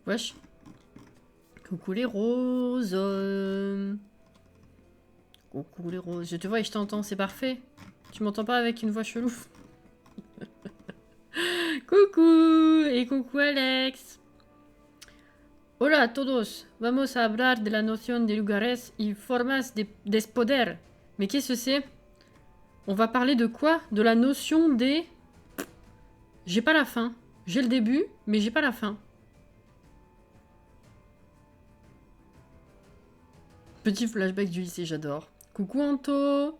Wesh. Coucou les roses. Coucou les roses. Je te vois et je t'entends, c'est parfait. Tu m'entends pas avec une voix chelou. Coucou. Et coucou Alex. Hola a todos. Vamos a hablar de la noción de lugares y formas de poder. Mais qu'est-ce que c'est? On va parler de quoi? De la notion des... J'ai pas la fin. J'ai le début, mais j'ai pas la fin. Petit flashback du lycée, j'adore. Coucou Anto.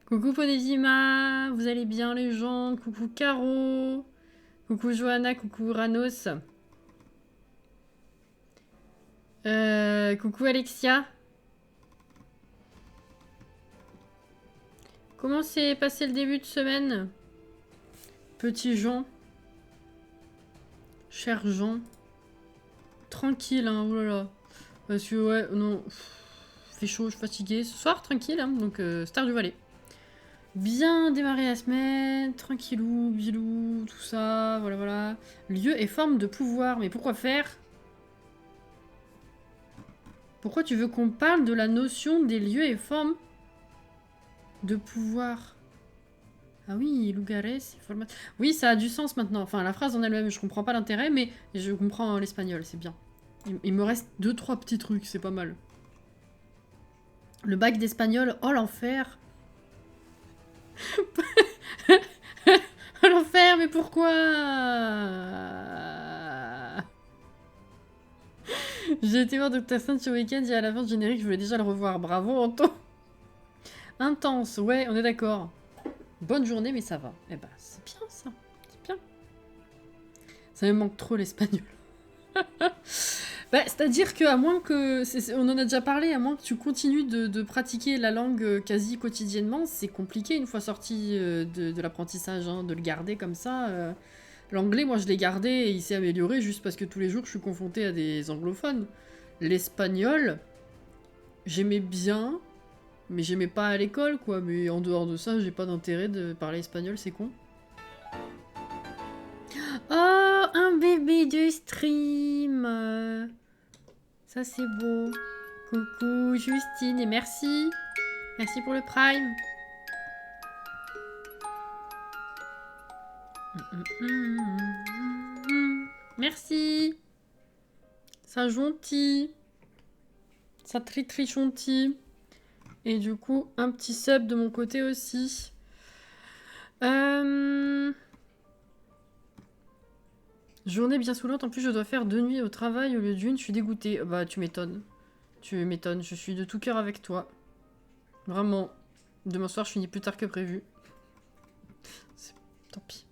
Coucou Ponezima. Vous allez bien les gens? Coucou Caro. Coucou Johanna. Coucou Uranos. Coucou Alexia. Comment s'est passé le début de semaine? Petit Jean. Cher Jean. Tranquille, hein, oh là là. Parce que, ouais, non... Fait chaud, je suis fatiguée. Ce soir, tranquille, hein, donc Star du Valais. Bien démarrer la semaine, tranquillou, bilou, tout ça, voilà, voilà. Lieu et forme de pouvoir, mais pourquoi faire? Pourquoi tu veux qu'on parle de la notion des lieux et formes de pouvoir? Ah oui, lugares, format... Oui, ça a du sens maintenant. Enfin, la phrase en elle-même, je comprends pas l'intérêt, mais je comprends l'espagnol, c'est bien. Il me reste 2-3 petits trucs, c'est pas mal. Le bac d'espagnol, oh l'enfer. Oh l'enfer, mais pourquoi? J'ai été voir Dr. Stone ce week-end et à la fin du générique, je voulais déjà le revoir. Bravo, Anto. Intense, ouais, on est d'accord. Bonne journée, mais ça va. Eh ben, c'est bien ça. C'est bien. Ça me manque trop l'espagnol. Bah, c'est-à-dire qu'à moins que... on en a déjà parlé, à moins que tu continues de pratiquer la langue quasi quotidiennement, c'est compliqué une fois sorti de l'apprentissage, hein, de le garder comme ça. L'anglais, moi, je l'ai gardé et il s'est amélioré juste parce que tous les jours, je suis confrontée à des anglophones. L'espagnol, j'aimais bien, mais j'aimais pas à l'école, quoi. Mais en dehors de ça, j'ai pas d'intérêt de parler espagnol, c'est con. Oh, un bébé de stream. Ça, c'est beau. Coucou Justine et merci. Merci pour le prime. Merci. Ça gentil. Ça très gentil. Et du coup, un petit sub de mon côté aussi. Journée bien saoulante. En plus, je dois faire 2 nuits au travail au lieu d'une. Je suis dégoûtée. Bah, tu m'étonnes. Tu m'étonnes. Je suis de tout cœur avec toi. Vraiment. Demain soir, je finis plus tard que prévu. Tant pis.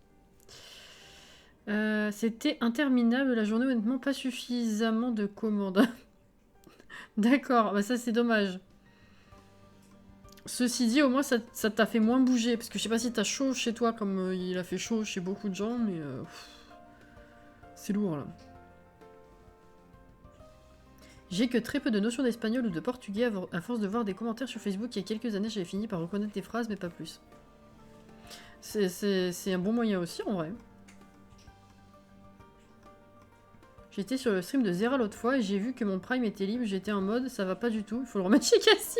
C'était interminable la journée, honnêtement, pas suffisamment de commandes. D'accord, bah ça c'est dommage. Ceci dit, au moins ça t'a fait moins bouger, parce que je sais pas si t'as chaud chez toi, comme il a fait chaud chez beaucoup de gens, mais... c'est lourd, là. J'ai que très peu de notions d'espagnol ou de portugais, à force de voir des commentaires sur Facebook il y a quelques années, j'avais fini par reconnaître des phrases, mais pas plus. C'est un bon moyen aussi, en vrai. J'étais sur le stream de Zera l'autre fois et j'ai vu que mon Prime était libre. J'étais en mode, ça va pas du tout, il faut le remettre chez Cassie.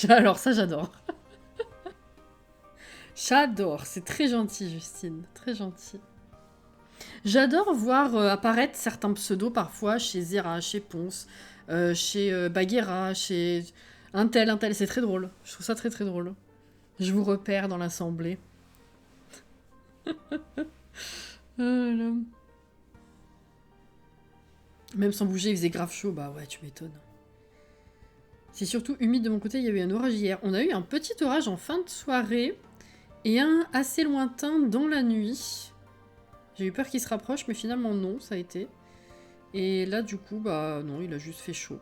Alors ça, j'adore. J'adore, c'est très gentil, Justine, très gentil. J'adore voir apparaître certains pseudos parfois chez Zera, chez Ponce, chez Baguera, chez un tel, c'est très drôle. Je trouve ça très drôle. Je vous repère dans l'assemblée. Même sans bouger, il faisait grave chaud. Bah ouais, tu m'étonnes. C'est surtout humide de mon côté, il y a eu un orage hier. On a eu un petit orage en fin de soirée et un assez lointain dans la nuit. J'ai eu peur qu'il se rapproche, mais finalement non, ça a été. Et là, du coup, bah non, il a juste fait chaud.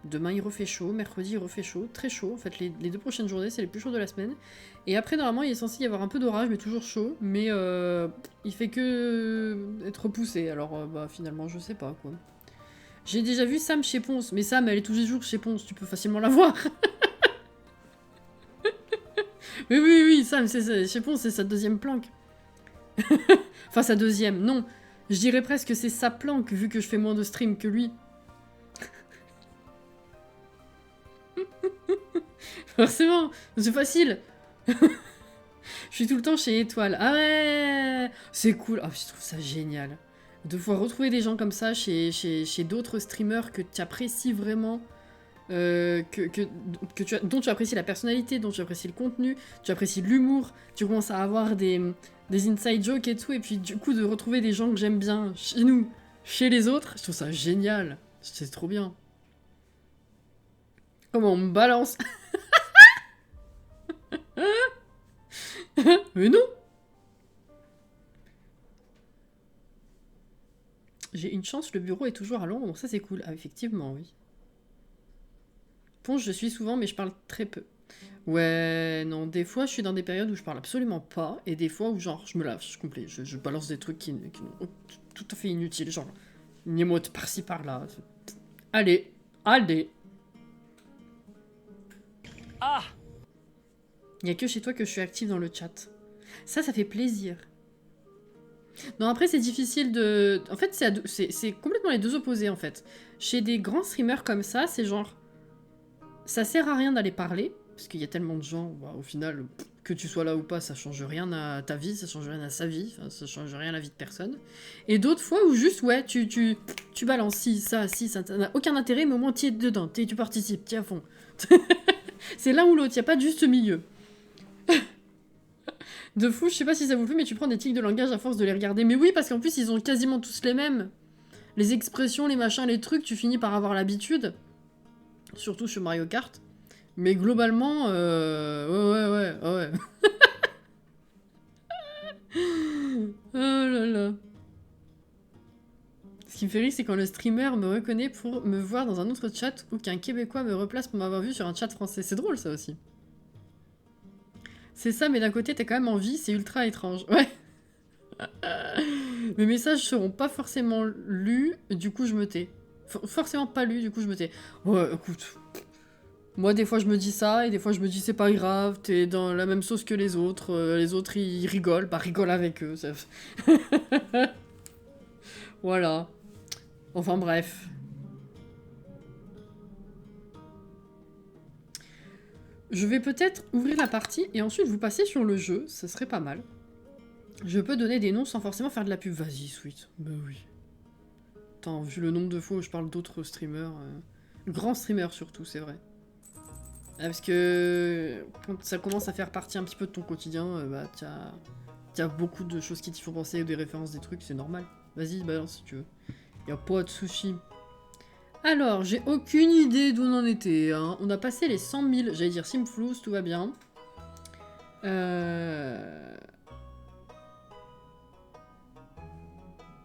Demain, il refait chaud. Mercredi, il refait chaud. Très chaud. En fait, les 2 prochaines journées, c'est les plus chauds de la semaine. Et après, normalement, il est censé y avoir un peu d'orage, mais toujours chaud. Mais il fait que être repoussé. Alors, bah, finalement, je sais pas, quoi. J'ai déjà vu Sam chez Ponce. Mais Sam, elle est tous les jours chez Ponce. Tu peux facilement la voir. Oui, Sam, chez Ponce, c'est sa deuxième planque. Enfin, sa deuxième, non. Je dirais presque que c'est sa planque, vu que je fais moins de stream que lui. Forcément, c'est facile. Je suis tout le temps chez Étoile. Ah ouais, c'est cool. Ah, je trouve ça génial. De pouvoir retrouver des gens comme ça chez d'autres streamers que tu apprécies vraiment. Dont tu apprécies la personnalité, dont tu apprécies le contenu, tu apprécies l'humour, tu commences à avoir des inside jokes et tout, et puis du coup de retrouver des gens que j'aime bien chez nous, chez les autres, je trouve ça génial. C'est trop bien. Comment on me balance. Mais non. J'ai une chance, le bureau est toujours à Londres, ça c'est cool. Ah effectivement, oui. Ponce, je suis souvent, mais je parle très peu. Ouais, non, des fois je suis dans des périodes où je parle absolument pas, et des fois où genre je me lâche complet, je balance des trucs qui tout à fait inutiles, genre une émote par-ci par-là. Allez, allez. Ah! Il n'y a que chez toi que je suis active dans le chat. Ça fait plaisir. Non, après c'est difficile de... En fait, c'est complètement les deux opposés en fait. Chez des grands streamers comme ça, c'est genre... Ça sert à rien d'aller parler, parce qu'il y a tellement de gens, bah, au final, que tu sois là ou pas, ça change rien à ta vie, ça change rien à sa vie, ça change rien à la vie de personne. Et d'autres fois où juste, ouais, tu balances ça n'a aucun intérêt, mais au moins tu es dedans, tu participes, tu es à fond. C'est l'un ou l'autre, il n'y a pas de juste milieu. De fou, je sais pas si ça vous fait, mais tu prends des tics de langage à force de les regarder. Mais oui, parce qu'en plus, ils ont quasiment tous les mêmes. Les expressions, les machins, les trucs, tu finis par avoir l'habitude. Surtout sur Mario Kart. Mais globalement, ouais. Oh là là. Ce qui me fait rire, c'est quand le streamer me reconnaît pour me voir dans un autre chat ou qu'un Québécois me replace pour m'avoir vu sur un chat français. C'est drôle, ça aussi. C'est ça, mais d'un côté, t'es quand même en vie, c'est ultra étrange. Ouais. Mes messages seront pas forcément lus, du coup je me tais. Forcément pas lus, du coup je me tais. Ouais, écoute... Moi, des fois, je me dis ça, et des fois, je me dis c'est pas grave, t'es dans la même sauce que les autres, ils rigolent, bah rigole avec eux. Ça... Voilà. Enfin, bref. Je vais peut-être ouvrir la partie, et ensuite vous passer sur le jeu, ça serait pas mal. Je peux donner des noms sans forcément faire de la pub. Vas-y, Sweet. Bah oui. Attends, vu le nombre de fois où je parle d'autres streamers... Grands streamers, surtout, c'est vrai. Parce que quand ça commence à faire partie un petit peu de ton quotidien, bah t'as beaucoup de choses qui t'y font penser, ou des références, des trucs, c'est normal. Vas-y, balance si tu veux. Y'a pas de soucis. Alors, j'ai aucune idée d'où on en était. Hein. On a passé les 100 000, j'allais dire Simflous, tout va bien.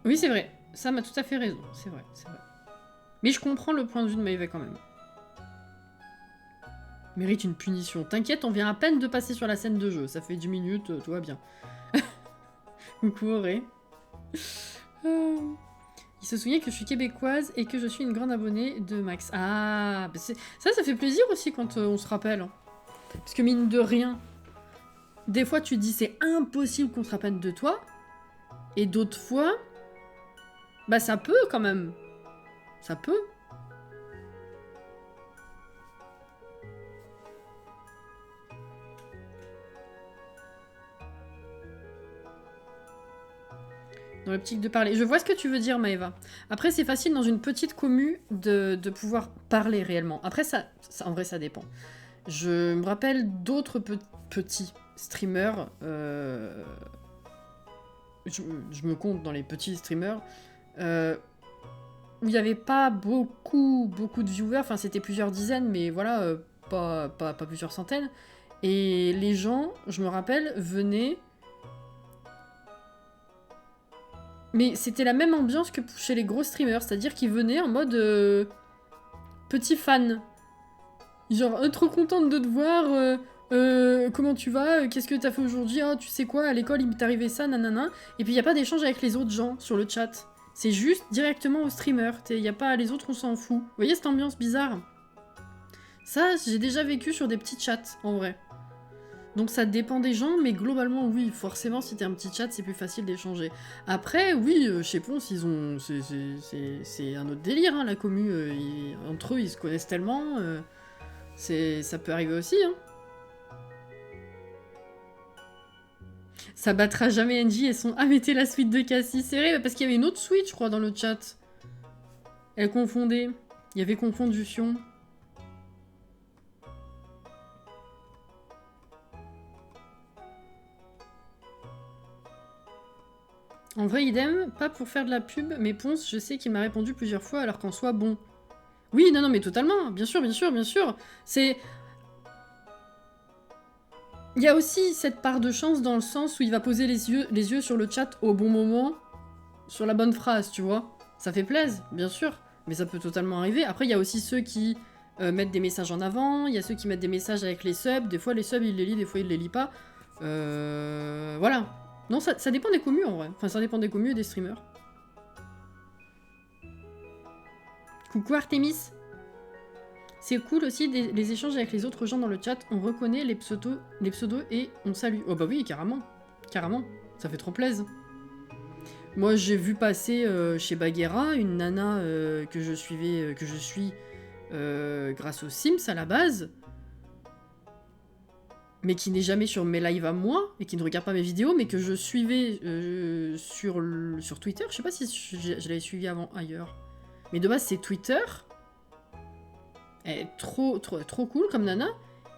Oui, c'est vrai. Ça m'a tout à fait raison. C'est vrai, c'est vrai. Mais je comprends le point de vue de Maëva quand même. Mérite une punition. T'inquiète, on vient à peine de passer sur la scène de jeu. Ça fait 10 minutes, tout va bien. Coucou Auré. Il se souvient que je suis québécoise et que je suis une grande abonnée de Max. Ah, bah ça fait plaisir aussi quand on se rappelle. Hein. Parce que mine de rien, des fois tu dis c'est impossible qu'on se rappelle de toi. Et d'autres fois, bah ça peut quand même. Ça peut. Dans l'optique de parler. Je vois ce que tu veux dire, Maëva. Après, c'est facile dans une petite commu de pouvoir parler réellement. Après, ça, en vrai, ça dépend. Je me rappelle d'autres petits streamers. Je me compte dans les petits streamers. Où il n'y avait pas beaucoup de viewers. Enfin, c'était plusieurs dizaines, mais voilà, pas plusieurs centaines. Et les gens, je me rappelle, venaient... Mais c'était la même ambiance que chez les gros streamers, c'est-à-dire qu'ils venaient en mode petit fan. Genre, trop contente de te voir, comment tu vas, qu'est-ce que t'as fait aujourd'hui, oh, tu sais quoi, à l'école il m'est arrivé ça, nanana. Et puis il n'y a pas d'échange avec les autres gens sur le chat. C'est juste directement au streamer, il n'y a pas les autres, on s'en fout. Vous voyez cette ambiance bizarre? Ça, j'ai déjà vécu sur des petits chats, en vrai. Donc ça dépend des gens, mais globalement, oui, forcément, si t'es un petit chat, c'est plus facile d'échanger. Après, oui, chez Ponce, ils ont... C'est un autre délire, hein, la commu. Entre eux, ils se connaissent tellement. Ça peut arriver aussi, hein. Ça battra jamais NJ et son... Ah, mettez la suite de Cassie, c'est vrai, parce qu'il y avait une autre suite, je crois, dans le chat. Elle confondait. Il y avait confondution. En vrai, idem, pas pour faire de la pub, mais Ponce, je sais qu'il m'a répondu plusieurs fois alors qu'en soit bon. Oui, non, non, mais totalement, bien sûr, bien sûr, bien sûr. C'est... Il y a aussi cette part de chance dans le sens où il va poser les yeux sur le chat au bon moment, sur la bonne phrase, tu vois. Ça fait plaisir, bien sûr, mais ça peut totalement arriver. Après, il y a aussi ceux qui mettent des messages en avant, il y a ceux qui mettent des messages avec les subs. Des fois, les subs, il les lit, des fois, il les lit pas. Voilà. Non, ça dépend des commus, en vrai. Enfin, ça dépend des commus et des streamers. Coucou Artemis. C'est cool aussi les échanges avec les autres gens dans le chat. On reconnaît les pseudos et on salue. Oh bah oui, carrément. Carrément. Ça fait trop plaisir. Moi, j'ai vu passer chez Bagheera une nana que je suis grâce aux Sims à la base. Mais qui n'est jamais sur mes lives à moi, et qui ne regarde pas mes vidéos, mais que je suivais sur Twitter. Je sais pas si je l'avais suivi avant ailleurs. Mais de base, c'est Twitter. Elle est trop cool comme nana.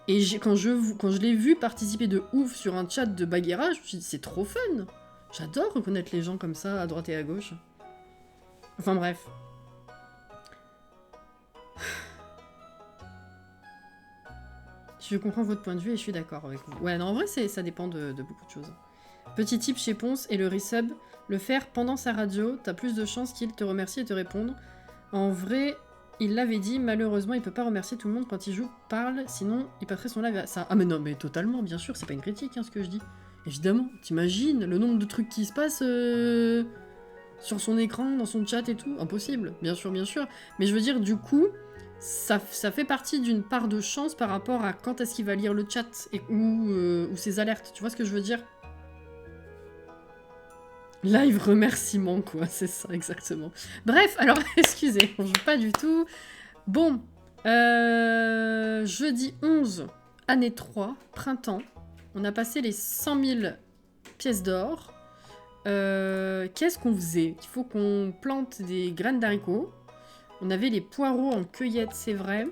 Et quand je l'ai vu participer de ouf sur un chat de Bagheera, je me suis dit, c'est trop fun. J'adore reconnaître les gens comme ça, à droite et à gauche. Enfin bref. Je comprends votre point de vue et je suis d'accord avec vous. Ouais, non, en vrai, ça dépend de beaucoup de choses. Petit tip chez Ponce et le resub, le faire pendant sa radio, t'as plus de chances qu'il te remercie et te réponde. En vrai, il l'avait dit, malheureusement, il peut pas remercier tout le monde quand il joue, parle, sinon il passerait son live à ça. Ah mais non, mais totalement, bien sûr, c'est pas une critique, hein, ce que je dis. Évidemment, t'imagines le nombre de trucs qui se passent sur son écran, dans son chat et tout. Impossible, bien sûr, bien sûr. Mais je veux dire, du coup... Ça fait partie d'une part de chance par rapport à quand est-ce qu'il va lire le chat ou ses alertes. Tu vois ce que je veux dire? Live remerciement, quoi. C'est ça, exactement. Bref, alors, excusez, on joue pas du tout. Bon, jeudi 11, année 3, printemps. On a passé les 100 000 pièces d'or. Qu'est-ce qu'on faisait? Il faut qu'on plante des graines d'haricots. On avait les poireaux en cueillette, c'est vrai.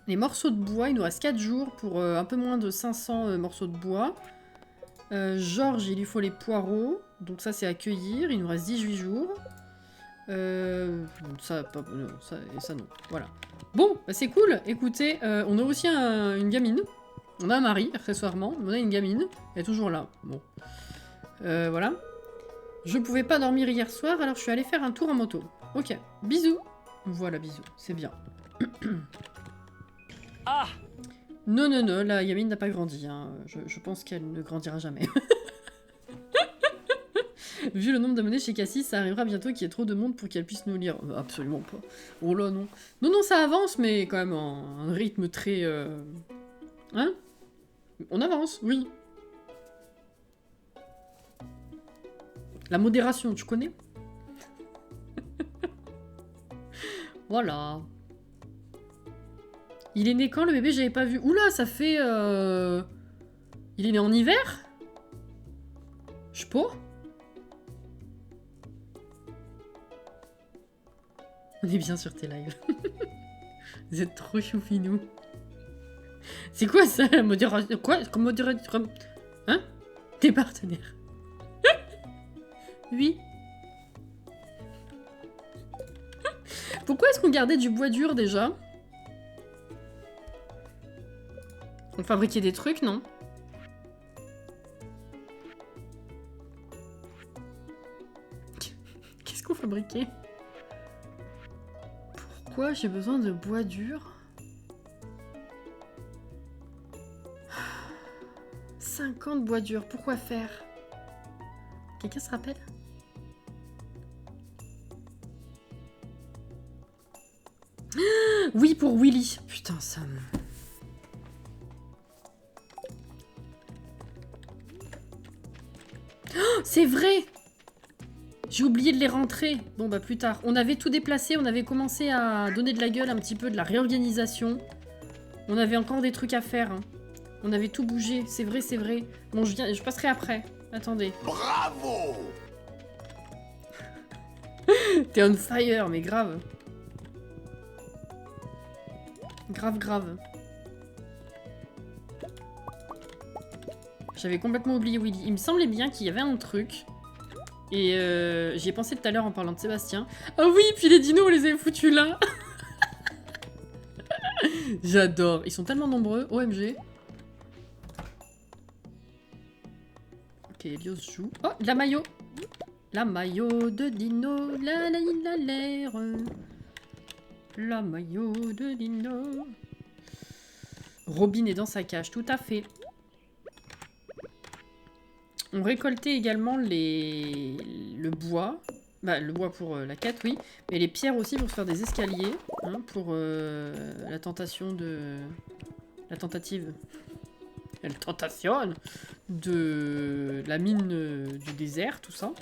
Les morceaux de bois, il nous reste 4 jours pour un peu moins de 500 morceaux de bois. Georges, il lui faut les poireaux. Donc ça, c'est à cueillir. Il nous reste 18 jours. Ça non. Voilà. Bon, bah, c'est cool. Écoutez, on a aussi une gamine. On a un mari, accessoirement. On a une gamine. Elle est toujours là. Bon. Voilà. Je pouvais pas dormir hier soir, alors je suis allée faire un tour en moto. Ok, bisous. Voilà, bisous, c'est bien. Ah! Non, non, non, la gamine n'a pas grandi. Hein. Je pense qu'elle ne grandira jamais. Vu le nombre d'abonnés chez Cassie, ça arrivera bientôt qu'il y ait trop de monde pour qu'elle puisse nous lire. Absolument pas. Oh là, non. Non, non, ça avance, mais quand même un rythme très... Hein? On avance, oui. La modération, tu connais? Voilà. Il est né quand, le bébé? J'avais pas vu. Oula, ça fait... Il est né en hiver? Je sais pas. On est bien sur tes lives. Vous êtes trop choufinous. C'est quoi ça, la modération? Quoi? Comme modération? Hein? Tes partenaires. Oui. Pourquoi est-ce qu'on gardait du bois dur déjà? On fabriquait des trucs, non? Qu'est-ce qu'on fabriquait? Pourquoi j'ai besoin de bois dur? 50 bois durs, pourquoi faire? Quelqu'un se rappelle? Oui, pour Willy. Putain, ça me... C'est vrai! J'ai oublié de les rentrer. Bon, bah plus tard. On avait tout déplacé, on avait commencé à donner de la gueule un petit peu, de la réorganisation. On avait encore des trucs à faire. Hein. On avait tout bougé, c'est vrai, c'est vrai. Bon, je passerai après. Attendez. Bravo! T'es on fire, mais grave. Grave, grave. J'avais complètement oublié Willy. Il me semblait bien qu'il y avait un truc. Et j'y ai pensé tout à l'heure en parlant de Sébastien. Ah oui, puis les dinos, on les avait foutus là. J'adore. Ils sont tellement nombreux. OMG. Ok, Elios joue. Oh, la maillot. La maillot de Dino. La la la l'air. La maillot de Dino. Robin est dans sa cage, tout à fait. On récoltait également le bois. Bah, le bois pour la quête, oui. Mais les pierres aussi pour se faire des escaliers. Hein, pour la tentation de... La tentative. Elle tentation de la mine du désert, tout ça.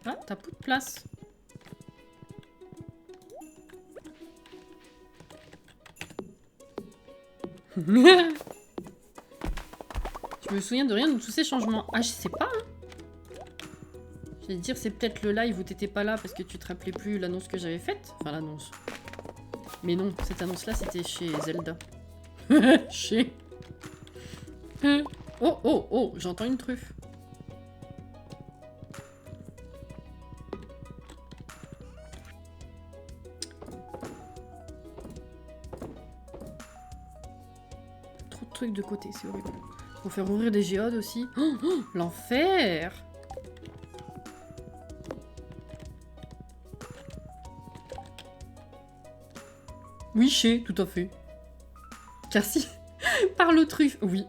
Ah, t'as plus de place. Je me souviens de rien de tous ces changements. Ah, je sais pas, hein. J'allais dire, c'est peut-être le live où t'étais pas là parce que tu te rappelais plus l'annonce que j'avais faite. Enfin, l'annonce. Mais non, cette annonce-là, c'était chez Zelda. Chez... Oh, oh, oh, j'entends une truffe. Trop de trucs de côté, c'est horrible. Faut faire ouvrir des géodes aussi. Oh, oh, l'enfer! Oui, chez, tout à fait. Car si... Parle aux truffes, oui.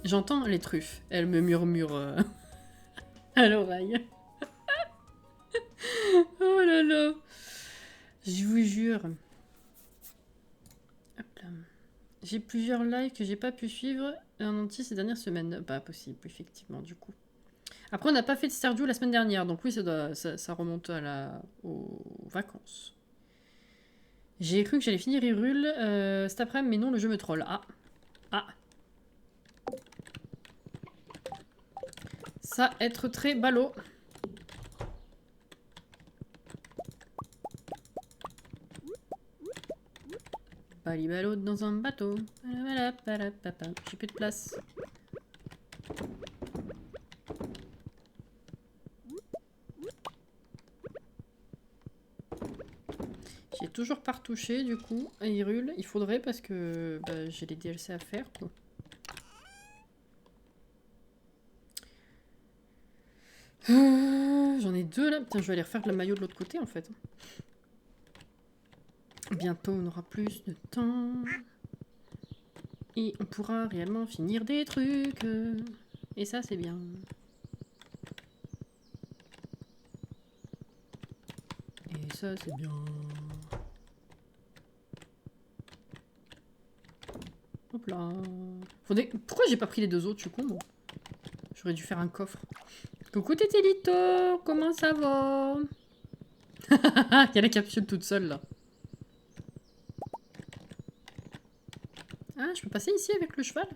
J'entends les truffes. Elles me murmurent à l'oreille. Oh là là. Je vous jure. Hop là. J'ai plusieurs lives que j'ai pas pu suivre en entier ces dernières semaines. Pas possible, effectivement, du coup. Après, on n'a pas fait de Stardew la semaine dernière, donc oui, ça remonte aux vacances. J'ai cru que j'allais finir Hyrule cet après-midi, mais non, le jeu me troll. Ah. Ah. Ça être très ballot. Balibalo dans un bateau. J'ai plus de place. J'ai toujours pas retouché du coup à Hyrule. Il faudrait parce que bah, j'ai les DLC à faire quoi. J'en ai deux là. Putain, je vais aller refaire de la maillot de l'autre côté en fait. Bientôt on aura plus de temps. Et on pourra réellement finir des trucs. Et ça c'est bien. Et ça c'est bien. Hop là. Pourquoi j'ai pas pris les deux autres, je suis con moi. J'aurais dû faire un coffre. Coucou Tétélito, comment ça va? Il y a la capsule toute seule là. Ah, je peux passer ici avec le cheval?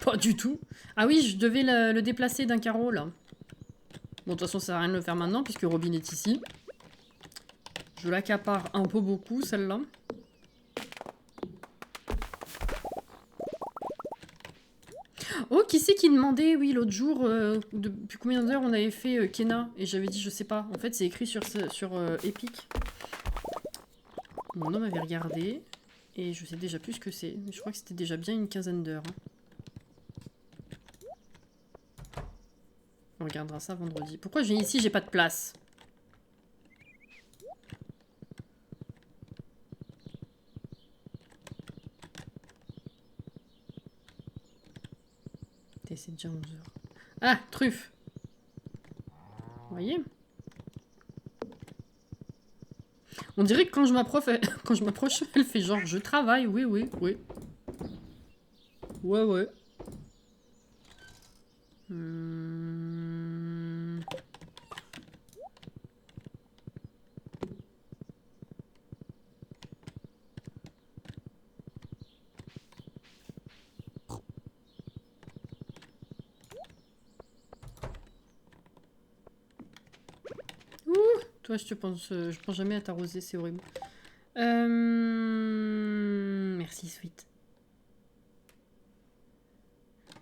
Pas du tout. Ah oui, je devais le déplacer d'un carreau là. Bon, de toute façon, ça sert à rien de le faire maintenant puisque Robin est ici. Je l'accapare un peu beaucoup celle-là. Oh, qui c'est qui demandait, oui, l'autre jour, depuis combien d'heures on avait fait Kena? Et j'avais dit, je sais pas. En fait, c'est écrit sur Epic. Mon homme avait regardé. Et je sais déjà plus ce que c'est. Je crois que c'était déjà bien une quinzaine d'heures. On regardera ça vendredi. Pourquoi je viens ici, j'ai pas de place? C'est déjà 11h. Ah, truffe. Vous voyez? On dirait que quand je m'approche, elle fait genre je travaille, oui, oui, oui. Ouais, ouais. Toi, je pense jamais à t'arroser, c'est horrible. Merci, Sweet.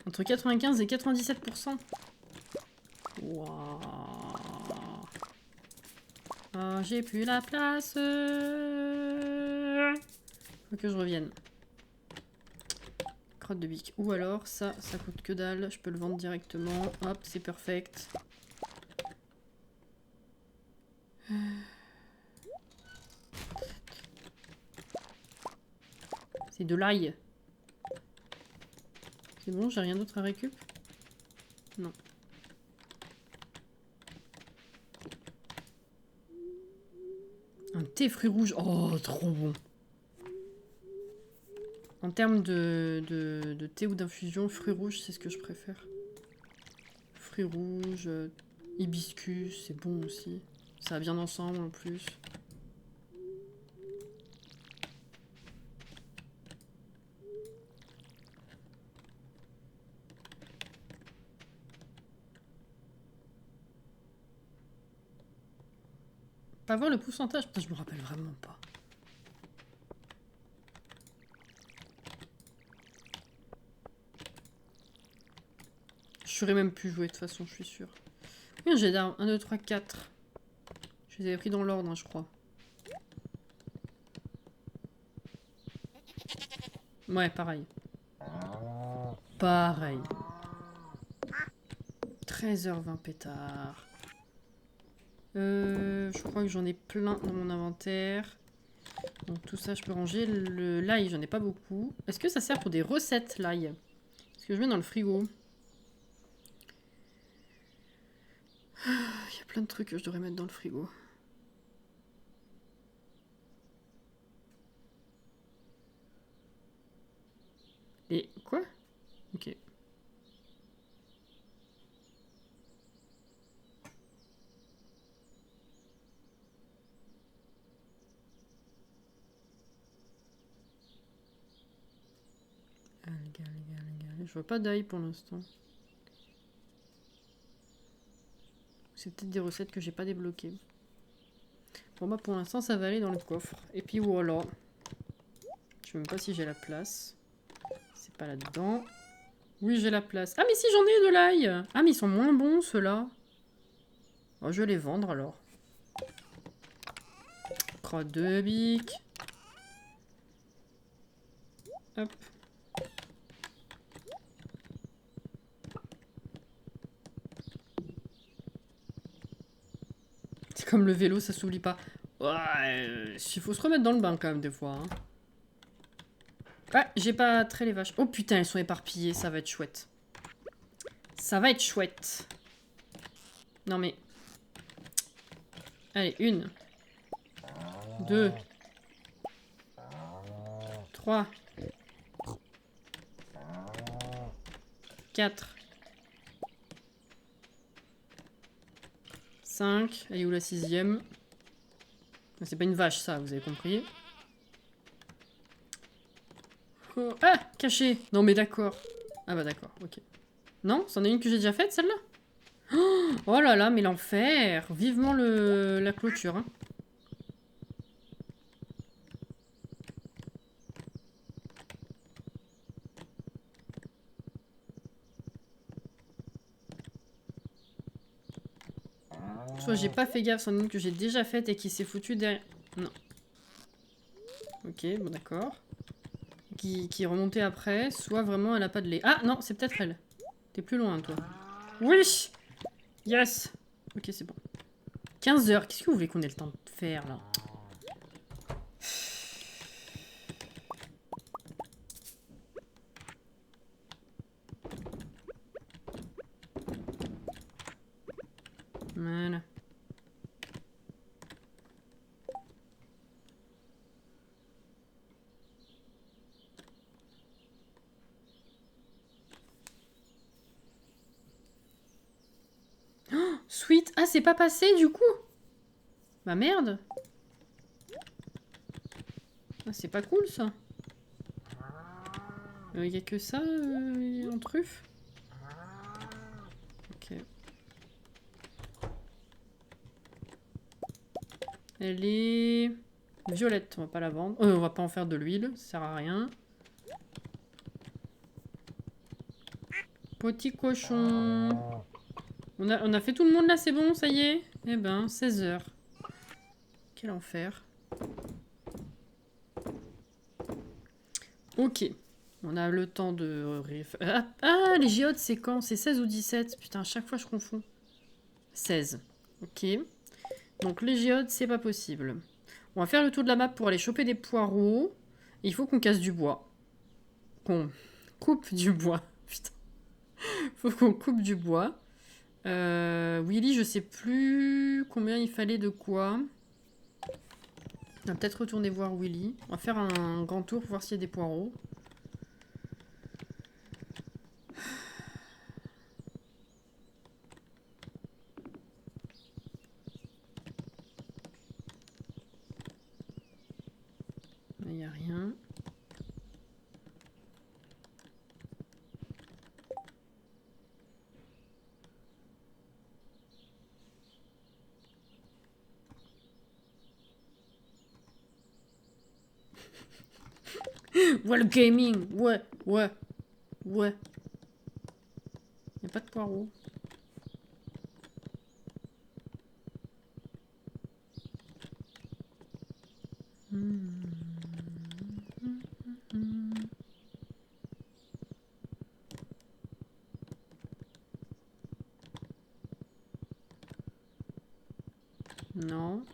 Entre 95 et 97%. Waouh. Oh, j'ai plus la place. Faut que je revienne. Crotte de bique. Ou alors, ça coûte que dalle. Je peux le vendre directement. Hop, c'est perfect. C'est de l'ail. C'est bon, j'ai rien d'autre à récup? Non. Un thé fruits rouges. Oh, trop bon. En termes de thé ou d'infusion, fruits rouges, c'est ce que je préfère. Fruits rouges, hibiscus, c'est bon aussi. Ça va bien ensemble en plus. Pas voir le pourcentage, putain, je me rappelle vraiment pas. Je saurais même plus jouer de toute façon, je suis sûre. Oui, j'ai 1, 2, 3, 4. Je les avais pris dans l'ordre, hein, je crois. Ouais, pareil. Pareil. 13h20 pétard. Je crois que j'en ai plein dans mon inventaire. Donc tout ça, je peux ranger. L'ail, j'en ai pas beaucoup. Est-ce que ça sert pour des recettes, l'ail? Est-ce que je mets dans le frigo? Il y a plein de trucs que je devrais mettre dans le frigo. Et quoi? Ok. Je vois pas d'ail pour l'instant. C'est peut-être des recettes que j'ai pas débloquées. Bon bah pour l'instant ça va aller dans le coffre. Et puis voilà. Je sais même pas si j'ai la place. C'est pas là-dedans. Oui j'ai la place. Ah mais si j'en ai de l'ail. Ah mais ils sont moins bons ceux-là. Oh, je vais les vendre alors. Crotte de bique. Hop. C'est comme le vélo, ça s'oublie pas. Ouais, il faut se remettre dans le bain quand même des fois. Hein. Ah, j'ai pas trait les vaches. Oh putain, elles sont éparpillées, ça va être chouette. Ça va être chouette. Non mais... Allez, 1. 2. 3. 4. 5. Elle est où la 6e? C'est pas une vache ça, vous avez compris. Oh. Ah, caché. Non mais d'accord. Ah bah d'accord, ok. Non, c'en est une que j'ai déjà faite celle-là? Oh là là, mais l'enfer. Vivement la clôture. Hein. Soit j'ai pas fait gaffe, c'en est une que j'ai déjà faite et qui s'est foutue derrière... Non. Ok, bon d'accord. Qui est remontée après, soit vraiment elle a pas de lait. Ah non, c'est peut-être elle. T'es plus loin toi. Oui. Yes. Ok, c'est bon. 15h, qu'est-ce que vous voulez qu'on ait le temps de faire là? Voilà. Oh, sweet. Ah, c'est pas passé du coup? Bah merde. Ah, c'est pas cool ça. Y a que ça en truffe? Ok. Elle est violette. On va pas la vendre. On va pas en faire de l'huile. Ça sert à rien. Petit cochon. On a fait tout le monde là, c'est bon, ça y est? Eh ben, 16 h. Quel enfer. Ok. On a le temps de... Ah, les géodes, c'est quand? C'est 16 ou 17? Putain, à chaque fois, je confonds. 16. Ok. Donc, les géodes, c'est pas possible. On va faire le tour de la map pour aller choper des poireaux. Il faut qu'on casse du bois. Qu'on coupe du bois. Putain. Faut qu'on coupe du bois. Willy, je sais plus combien il fallait de quoi. On va peut-être retourner voir Willy. On va faire un grand tour pour voir s'il y a des poireaux. Il n'y a rien. Ouais, le gaming. Ouais, ouais, ouais. Il n'y a pas de poireaux. Non.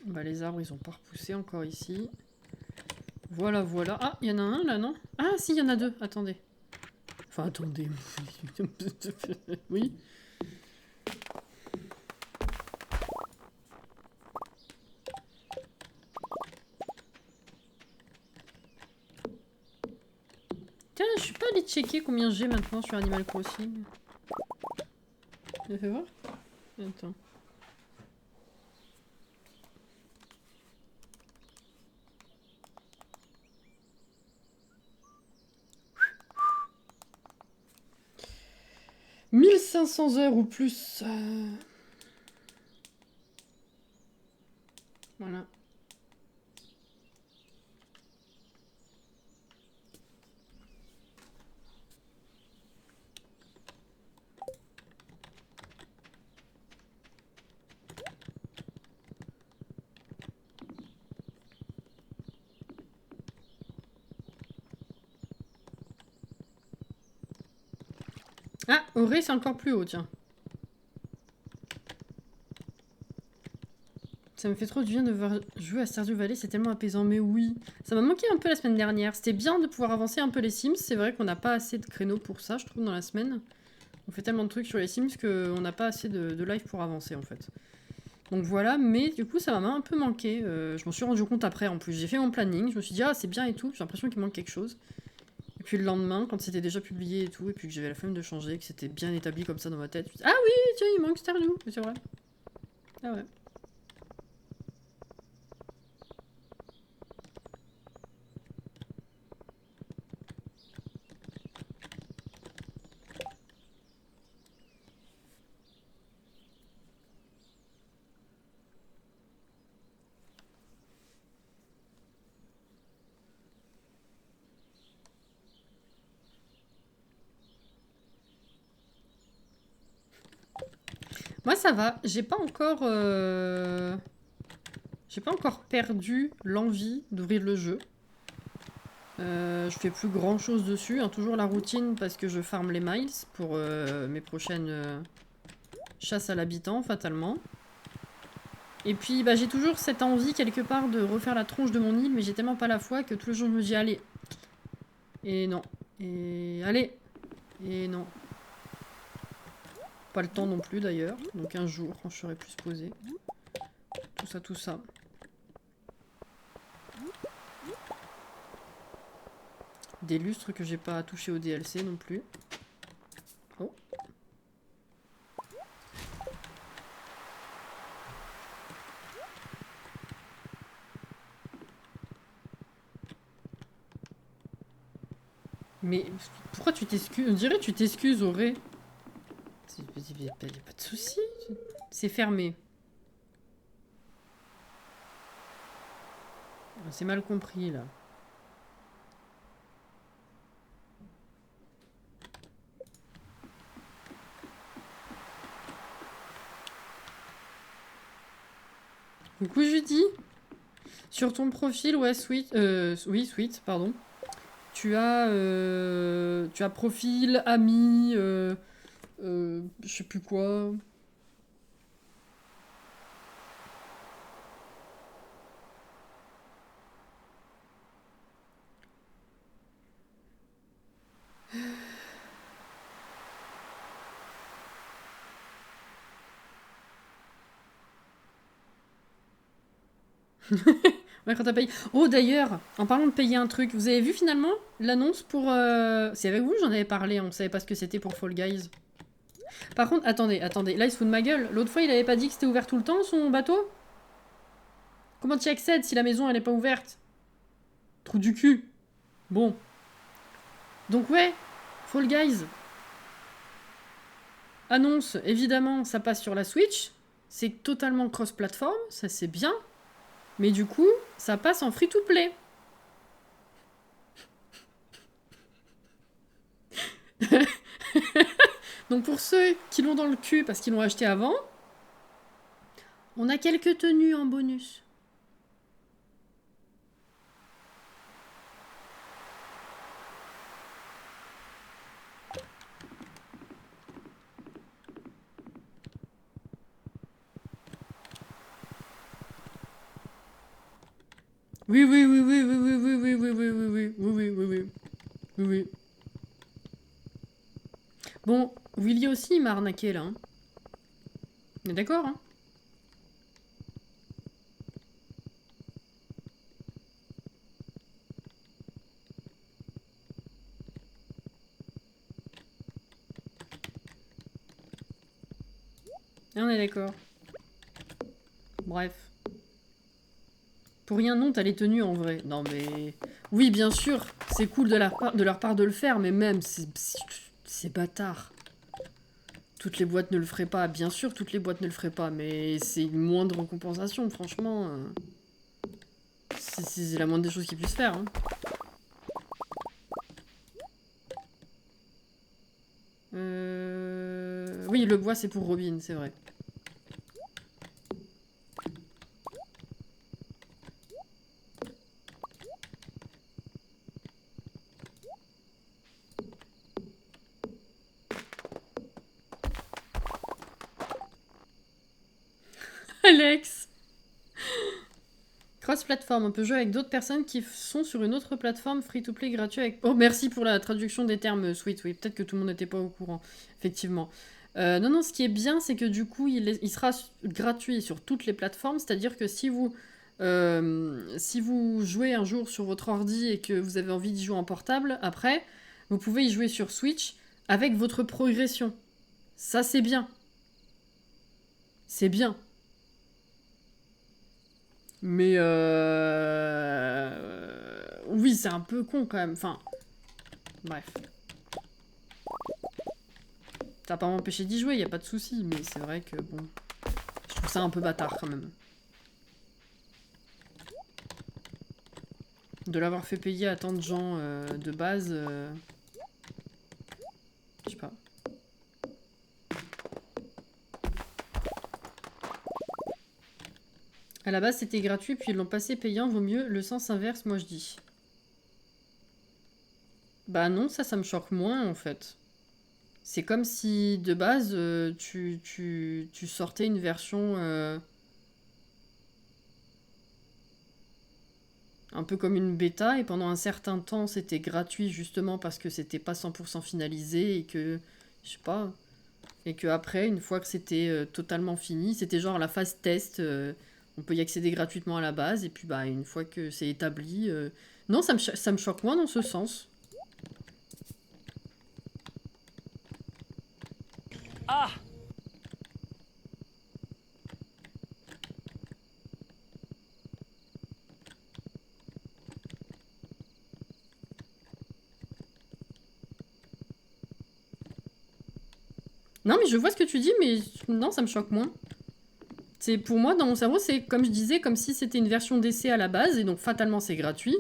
Bah, les arbres, ils ont pas repoussé encore ici. Voilà, voilà. Ah, il y en a un là, non? Ah, si, il y en a deux. Attendez. Enfin, attendez. Oui. Tiens, je suis pas allée checker combien j'ai maintenant sur Animal Crossing. Tu fait voir? Attends. « 1500 heures ou plus. Voilà. Ah, Auré, c'est encore plus haut, tiens. Ça me fait trop du bien de voir jouer à Stardew Valley, c'est tellement apaisant. Mais oui, ça m'a manqué un peu la semaine dernière. C'était bien de pouvoir avancer un peu les Sims. C'est vrai qu'on n'a pas assez de créneaux pour ça, je trouve, dans la semaine. On fait tellement de trucs sur les Sims qu'on n'a pas assez de live pour avancer, en fait. Donc voilà, mais du coup, ça m'a un peu manqué. Je m'en suis rendu compte après, en plus. J'ai fait mon planning, je me suis dit, ah, c'est bien et tout. J'ai l'impression qu'il manque quelque chose. Et puis le lendemain, quand c'était déjà publié et tout, et puis que j'avais la flemme de changer, que c'était bien établi comme ça dans ma tête, je me suis dit, ah oui, tiens, il manque Stardew, c'est vrai. Ah ouais. Moi ça va, j'ai pas encore perdu l'envie d'ouvrir le jeu. Je fais plus grand chose dessus, hein, toujours la routine parce que je farme les miles pour mes prochaines chasses à l'habitant fatalement. Et puis bah, j'ai toujours cette envie quelque part de refaire la tronche de mon île, mais j'ai tellement pas la foi que tous les jours je me dis allez. Et non. Et allez. Et non. Pas le temps non plus d'ailleurs, donc un jour quand je serai plus posée. Tout ça, tout ça. Des lustres que j'ai pas touché au DLC non plus. Oh. Mais pourquoi tu t'excuses? On dirait que tu t'excuses, Auré. Il n'y a pas de souci. C'est fermé. C'est mal compris, là. Coucou Judy. Sur ton profil, ouais, Sweet, oui, Sweet, pardon. Tu as profil, ami, je sais plus quoi. Ouais, quand t'as payé. Oh, d'ailleurs, en parlant de payer un truc, vous avez vu finalement l'annonce pour. C'est avec vous, j'en avais parlé, on savait pas ce que c'était pour Fall Guys. Par contre, attendez, là il se fout de ma gueule. L'autre fois, il avait pas dit que c'était ouvert tout le temps son bateau? Comment tu y accèdes si la maison elle est pas ouverte? Trou du cul. Bon. Donc, ouais, Fall Guys. Annonce, évidemment, ça passe sur la Switch. C'est totalement cross-platform, ça c'est bien. Mais du coup, ça passe en free-to-play. Donc pour ceux qui l'ont dans le cul parce qu'ils l'ont acheté avant, on a quelques tenues en bonus. Oui, oui, oui, oui, oui, oui, oui, oui, oui, oui, oui, oui, oui, oui, oui, oui, oui. Bon, Willy aussi il m'a arnaqué là. Hein. On est d'accord, hein? On est d'accord. Bref. Pour rien, non, t'as les tenues en vrai. Non mais... Oui, bien sûr, c'est cool de leur part de le faire, mais même, c'est bâtard. Toutes les boîtes ne le feraient pas. Bien sûr, toutes les boîtes ne le feraient pas, mais c'est une moindre compensation, franchement. C'est la moindre des choses qu'ils puissent faire. Hein. Oui, le bois, c'est pour Robin, c'est vrai. Alex! Cross-platform, on peut jouer avec d'autres personnes qui sont sur une autre plateforme free-to-play gratuit avec... Oh, merci pour la traduction des termes, Sweet, oui. Peut-être que tout le monde n'était pas au courant, effectivement. Non, ce qui est bien, c'est que du coup, il sera gratuit sur toutes les plateformes, c'est-à-dire que si vous jouez un jour sur votre ordi et que vous avez envie d'y jouer en portable, après, vous pouvez y jouer sur Switch avec votre progression. Ça, c'est bien. C'est bien. Mais oui, c'est un peu con quand même. Enfin, bref. Ça va pas m'empêcher d'y jouer, y a pas de souci, mais c'est vrai que bon, je trouve ça un peu bâtard quand même. De l'avoir fait payer à tant de gens de base, je sais pas. À la base, c'était gratuit, puis ils l'ont passé payant, vaut mieux le sens inverse, moi je dis. Bah non, ça me choque moins en fait. C'est comme si de base, tu sortais une version un peu comme une bêta, et pendant un certain temps, c'était gratuit justement parce que c'était pas 100% finalisé et que, je sais pas, et que après, une fois que c'était totalement fini, c'était genre la phase test, on peut y accéder gratuitement à la base, et puis bah une fois que c'est établi, non, ça me choque moins dans ce sens. Ah! Non, mais je vois ce que tu dis, mais non, ça me choque moins. C'est pour moi, dans mon cerveau, c'est comme je disais, comme si c'était une version d'essai à la base, et donc fatalement c'est gratuit.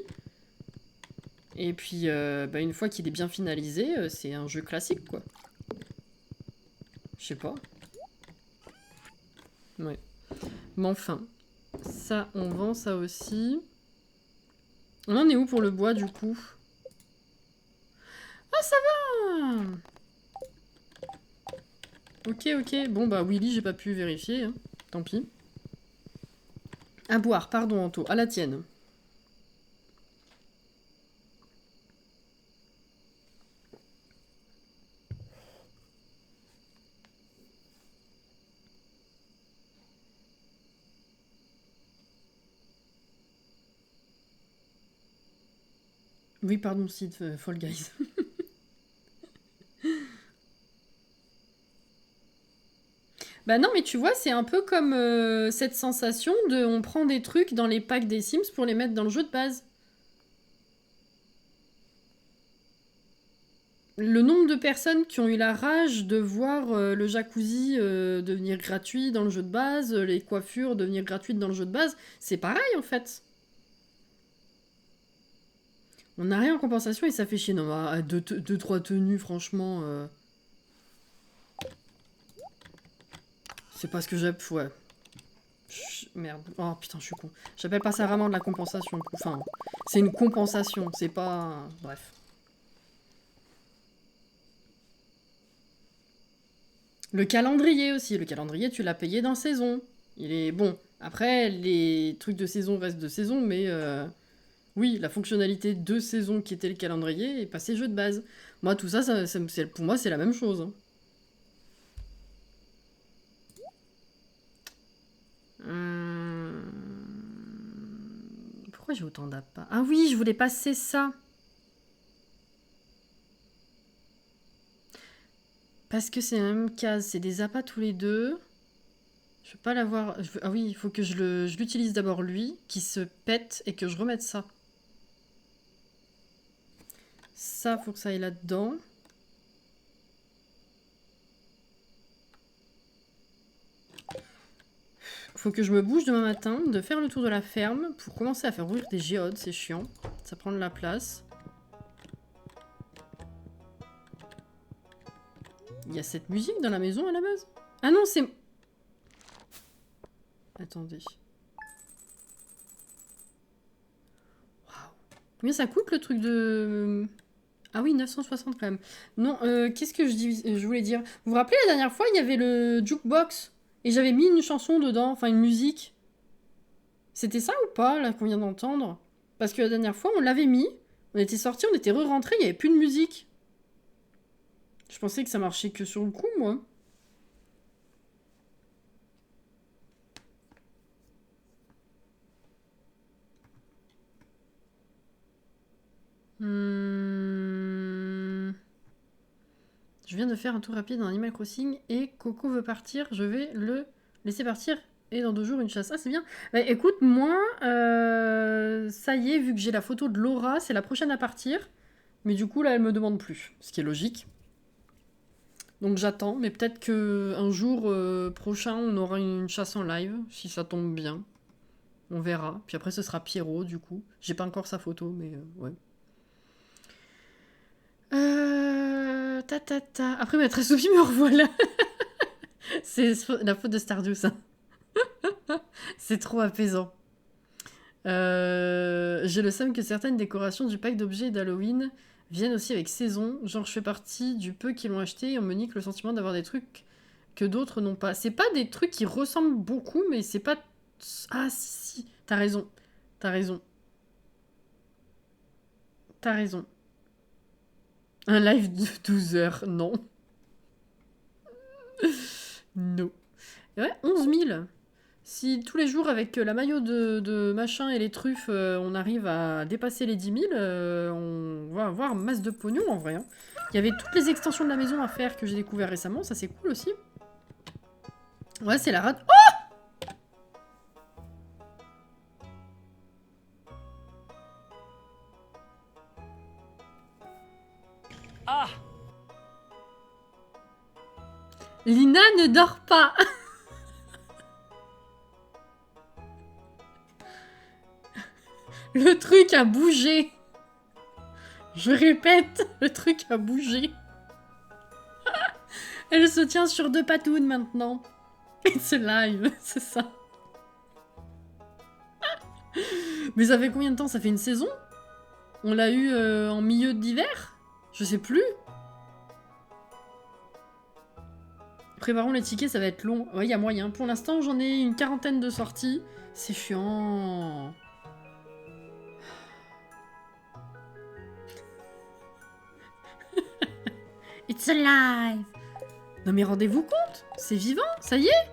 Et puis, une fois qu'il est bien finalisé, c'est un jeu classique, quoi. Je sais pas. Ouais. Mais enfin, ça, on vend ça aussi. On en est où pour le bois, du coup? Ah, ça va! Ok, ok. Bon, bah, Willy, j'ai pas pu vérifier. Hein. Tant pis. À boire, pardon, Anto. À la tienne. Oui, pardon, Sid, Fall Guys. Bah non, mais tu vois, c'est un peu comme cette sensation de... On prend des trucs dans les packs des Sims pour les mettre dans le jeu de base. Le nombre de personnes qui ont eu la rage de voir le jacuzzi devenir gratuit dans le jeu de base, les coiffures devenir gratuites dans le jeu de base, c'est pareil en fait. On n'a rien en compensation et ça fait chier. Non, bah, deux, trois tenues, franchement... C'est pas ce que j'ai... Ouais. Merde. Oh putain, je suis con. J'appelle pas ça vraiment de la compensation. Enfin, c'est une compensation, c'est pas... Bref. Le calendrier aussi. Le calendrier, tu l'as payé dans saison. Il est bon. Après, les trucs de saison restent de saison, mais... Oui, la fonctionnalité de saison qui était le calendrier est passée jeu de base. Moi, tout ça, pour moi, c'est la même chose. Hein. Pourquoi j'ai autant d'appâts? Ah oui, je voulais passer ça. Parce que c'est la même case. C'est des appâts tous les deux. Je veux pas l'avoir... Ah oui, il faut que je l'utilise d'abord lui, qui se pète, et que je remette ça. Ça, faut que ça aille là-dedans. Faut que je me bouge demain matin, de faire le tour de la ferme, pour commencer à faire ouvrir des géodes, c'est chiant. Ça prend de la place. Il y a cette musique dans la maison à la base? Ah non, c'est... Attendez. Waouh. Combien ça coûte le truc de... Ah oui, 960 quand même. Non, qu'est-ce que je voulais dire? Vous vous rappelez la dernière fois, il y avait le jukebox et j'avais mis une chanson dedans, enfin une musique. C'était ça ou pas, là, qu'on vient d'entendre? Parce que la dernière fois, on l'avait mis, on était sortis, on était re-rentrés, il n'y avait plus de musique. Je pensais que ça marchait que sur le coup, moi. Je viens de faire un tour rapide dans Animal Crossing et Coco veut partir. Je vais le laisser partir et dans 2 jours une chasse. Ah, c'est bien. Bah, écoute, moi, ça y est, vu que j'ai la photo de Laura, c'est la prochaine à partir. Mais du coup, là, elle me demande plus, ce qui est logique. Donc j'attends, mais peut-être que un jour prochain, on aura une chasse en live, si ça tombe bien. On verra. Puis après, ce sera Pierrot, du coup. J'ai pas encore sa photo, mais ouais. Après, Maîtresse Sophie me revoilà. C'est la faute de Stardew, ça. C'est trop apaisant. J'ai le seum que certaines décorations du pack d'objets d'Halloween viennent aussi avec saison. Genre, je fais partie du peu qui l'ont acheté et on me nique le sentiment d'avoir des trucs que d'autres n'ont pas. C'est pas des trucs qui ressemblent beaucoup, mais c'est pas... Ah, si, t'as raison. T'as raison. T'as raison. Un live de 12 heures, non. Non. Et ouais, 11 000. Si tous les jours, avec la maillot de machin et les truffes, on arrive à dépasser les 10 000, on va avoir masse de pognon en vrai. Hein. Il y avait toutes les extensions de la maison à faire que j'ai découvert récemment, ça c'est cool aussi. Ouais, c'est la rate. Oh Ah! Lina ne dort pas. Le truc a bougé. Je répète, le truc a bougé. Elle se tient sur 2 patounes maintenant. It's live, c'est ça. Mais ça fait combien de temps? Ça fait une saison? On l'a eu en milieu d'hiver? Je sais plus. Préparons les tickets, ça va être long. Ouais, il y a moyen. Pour l'instant, j'en ai une 40aine de sorties. C'est chiant. It's alive. Non mais rendez-vous compte, c'est vivant, ça y est.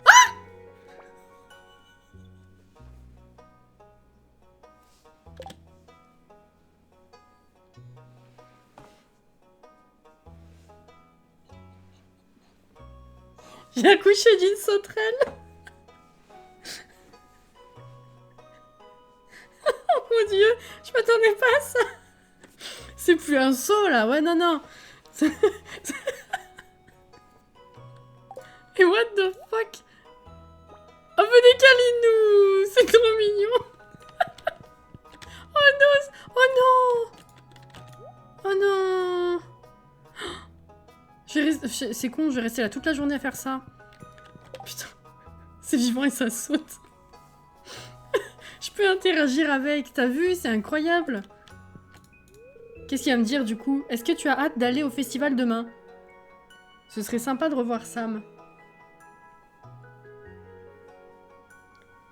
Ah! J'ai accouché d'une sauterelle. Oh mon dieu, je m'attendais pas à ça. C'est plus un saut là, ouais non non. Et what the fuck? Oh mais des câlinous, c'est trop mignon. Oh non, oh non. Oh non. C'est con, je vais rester là toute la journée à faire ça. Putain, c'est vivant et ça saute. Je peux interagir avec, t'as vu? C'est incroyable. Qu'est-ce qu'il va me dire du coup? Est-ce que tu as hâte d'aller au festival demain? Ce serait sympa de revoir Sam.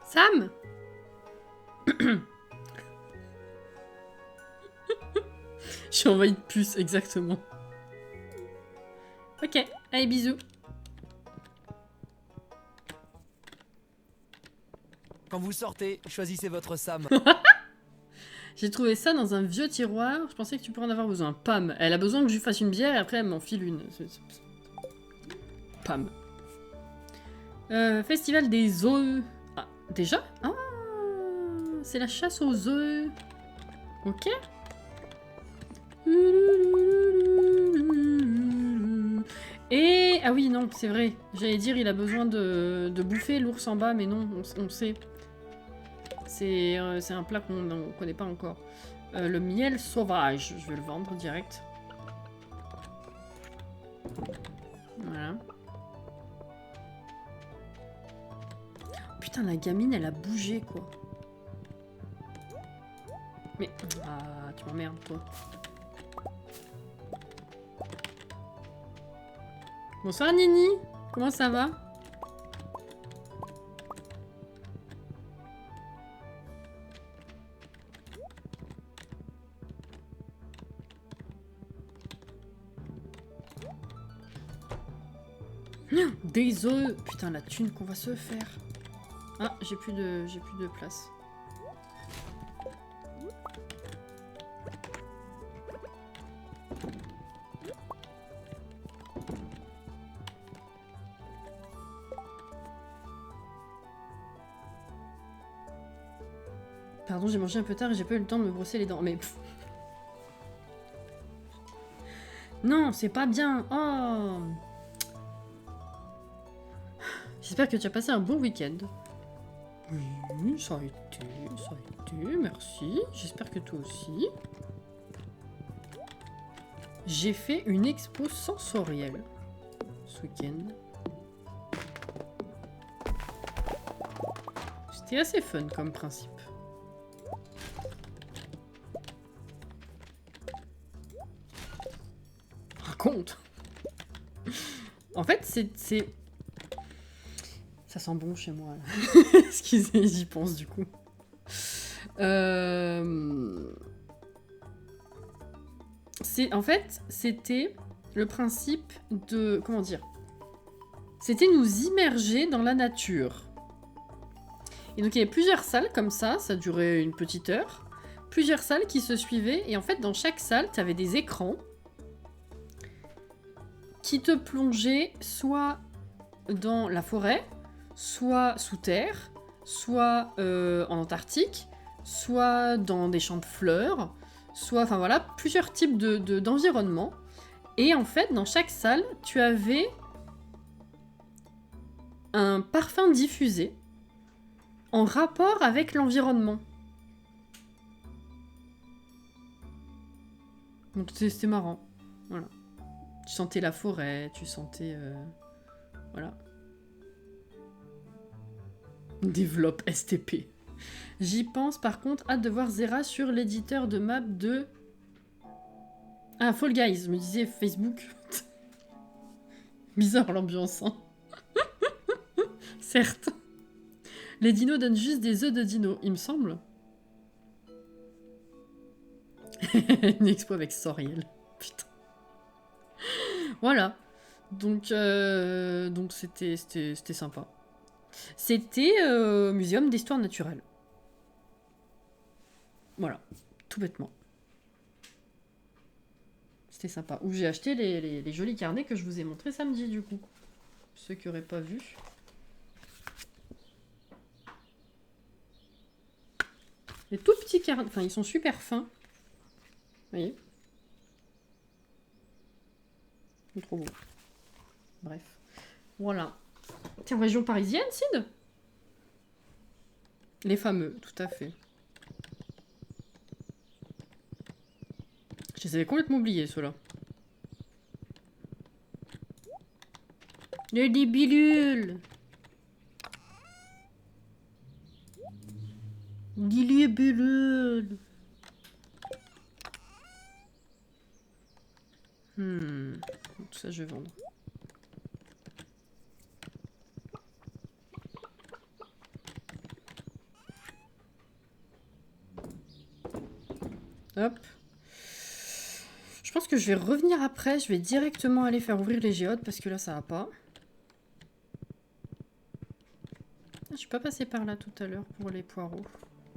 Sam? Je suis envahie de puces, exactement. Ok, allez bisous. Quand vous sortez, choisissez votre Sam. J'ai trouvé ça dans un vieux tiroir. Je pensais que tu pourrais en avoir besoin. Pam. Elle a besoin que je lui fasse une bière et après elle m'en file une. Pam. Festival des œufs. Ah, déjà? Ah, c'est la chasse aux œufs. Ok. Et... Ah oui, non, c'est vrai. J'allais dire, il a besoin de bouffer l'ours en bas, mais non, on sait. C'est un plat qu'on ne connaît pas encore. Le miel sauvage, je vais le vendre direct. Voilà. Putain, la gamine, elle a bougé, quoi. Mais... Ah, tu m'emmerdes, toi. Bonsoir, Nini. Comment ça va? Des œufs. Putain, la thune qu'on va se faire. Ah, j'ai plus de place. Pardon, j'ai mangé un peu tard et j'ai pas eu le temps de me brosser les dents. Mais... Pff. Non, c'est pas bien. Oh. J'espère que tu as passé un bon week-end. Oui, ça a été, merci. J'espère que toi aussi. J'ai fait une expo sensorielle ce week-end. C'était assez fun comme principe. Raconte. En fait, c'est... Ça sent bon chez moi, là. Excusez, j'y pense, du coup. En fait, c'était le principe de... Comment dire? C'était nous immerger dans la nature. Et donc, il y avait plusieurs salles comme ça durait une petite heure. Plusieurs salles qui se suivaient. Et en fait, dans chaque salle, tu avais des écrans qui te plongeaient soit dans la forêt, soit sous terre, soit en Antarctique, soit dans des champs de fleurs, soit, enfin voilà, plusieurs types d'environnements. Et en fait, dans chaque salle, tu avais un parfum diffusé en rapport avec l'environnement. Donc c'était marrant. Voilà. Tu sentais la forêt, tu sentais... Voilà. Développe STP. J'y pense par contre, hâte de voir Zera sur l'éditeur de map de... Ah, Fall Guys, me disait Facebook. Bizarre l'ambiance, hein. Certes. Les dinos donnent juste des œufs de dinos, il me semble. Une expo avec Soriel. Putain. Voilà. Donc c'était sympa. C'était muséum d'histoire naturelle. Voilà. Tout bêtement. C'était sympa. Où j'ai acheté les jolis carnets que je vous ai montrés samedi, du coup. Ceux qui n'auraient pas vu. Les tout petits carnets. Enfin, ils sont super fins. Vous voyez? C'est trop beau. Bref. Voilà. T'es en région parisienne, Sid? Les fameux, tout à fait. Je les avais complètement oubliés, ceux-là. Les libilules. Libilules. Tout ça, je vais vendre. Hop. Je pense que je vais revenir après. Je vais directement aller faire ouvrir les géodes parce que là, ça va pas. Ah, je suis pas passée par là tout à l'heure pour les poireaux.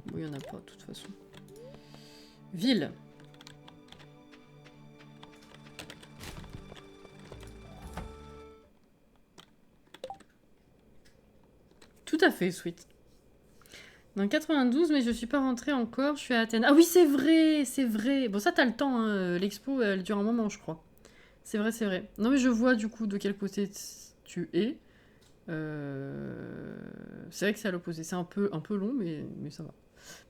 Bon, il y en a pas de toute façon. Ville. Tout à fait, Sweet. Dans 92, mais je suis pas rentrée encore, je suis à Athènes. Ah oui, c'est vrai, c'est vrai. Bon, ça, t'as le temps, hein. L'expo, elle dure un moment, je crois. C'est vrai, c'est vrai. Non, mais je vois, du coup, de quel côté tu es. C'est vrai que c'est à l'opposé. C'est un peu long, mais ça va.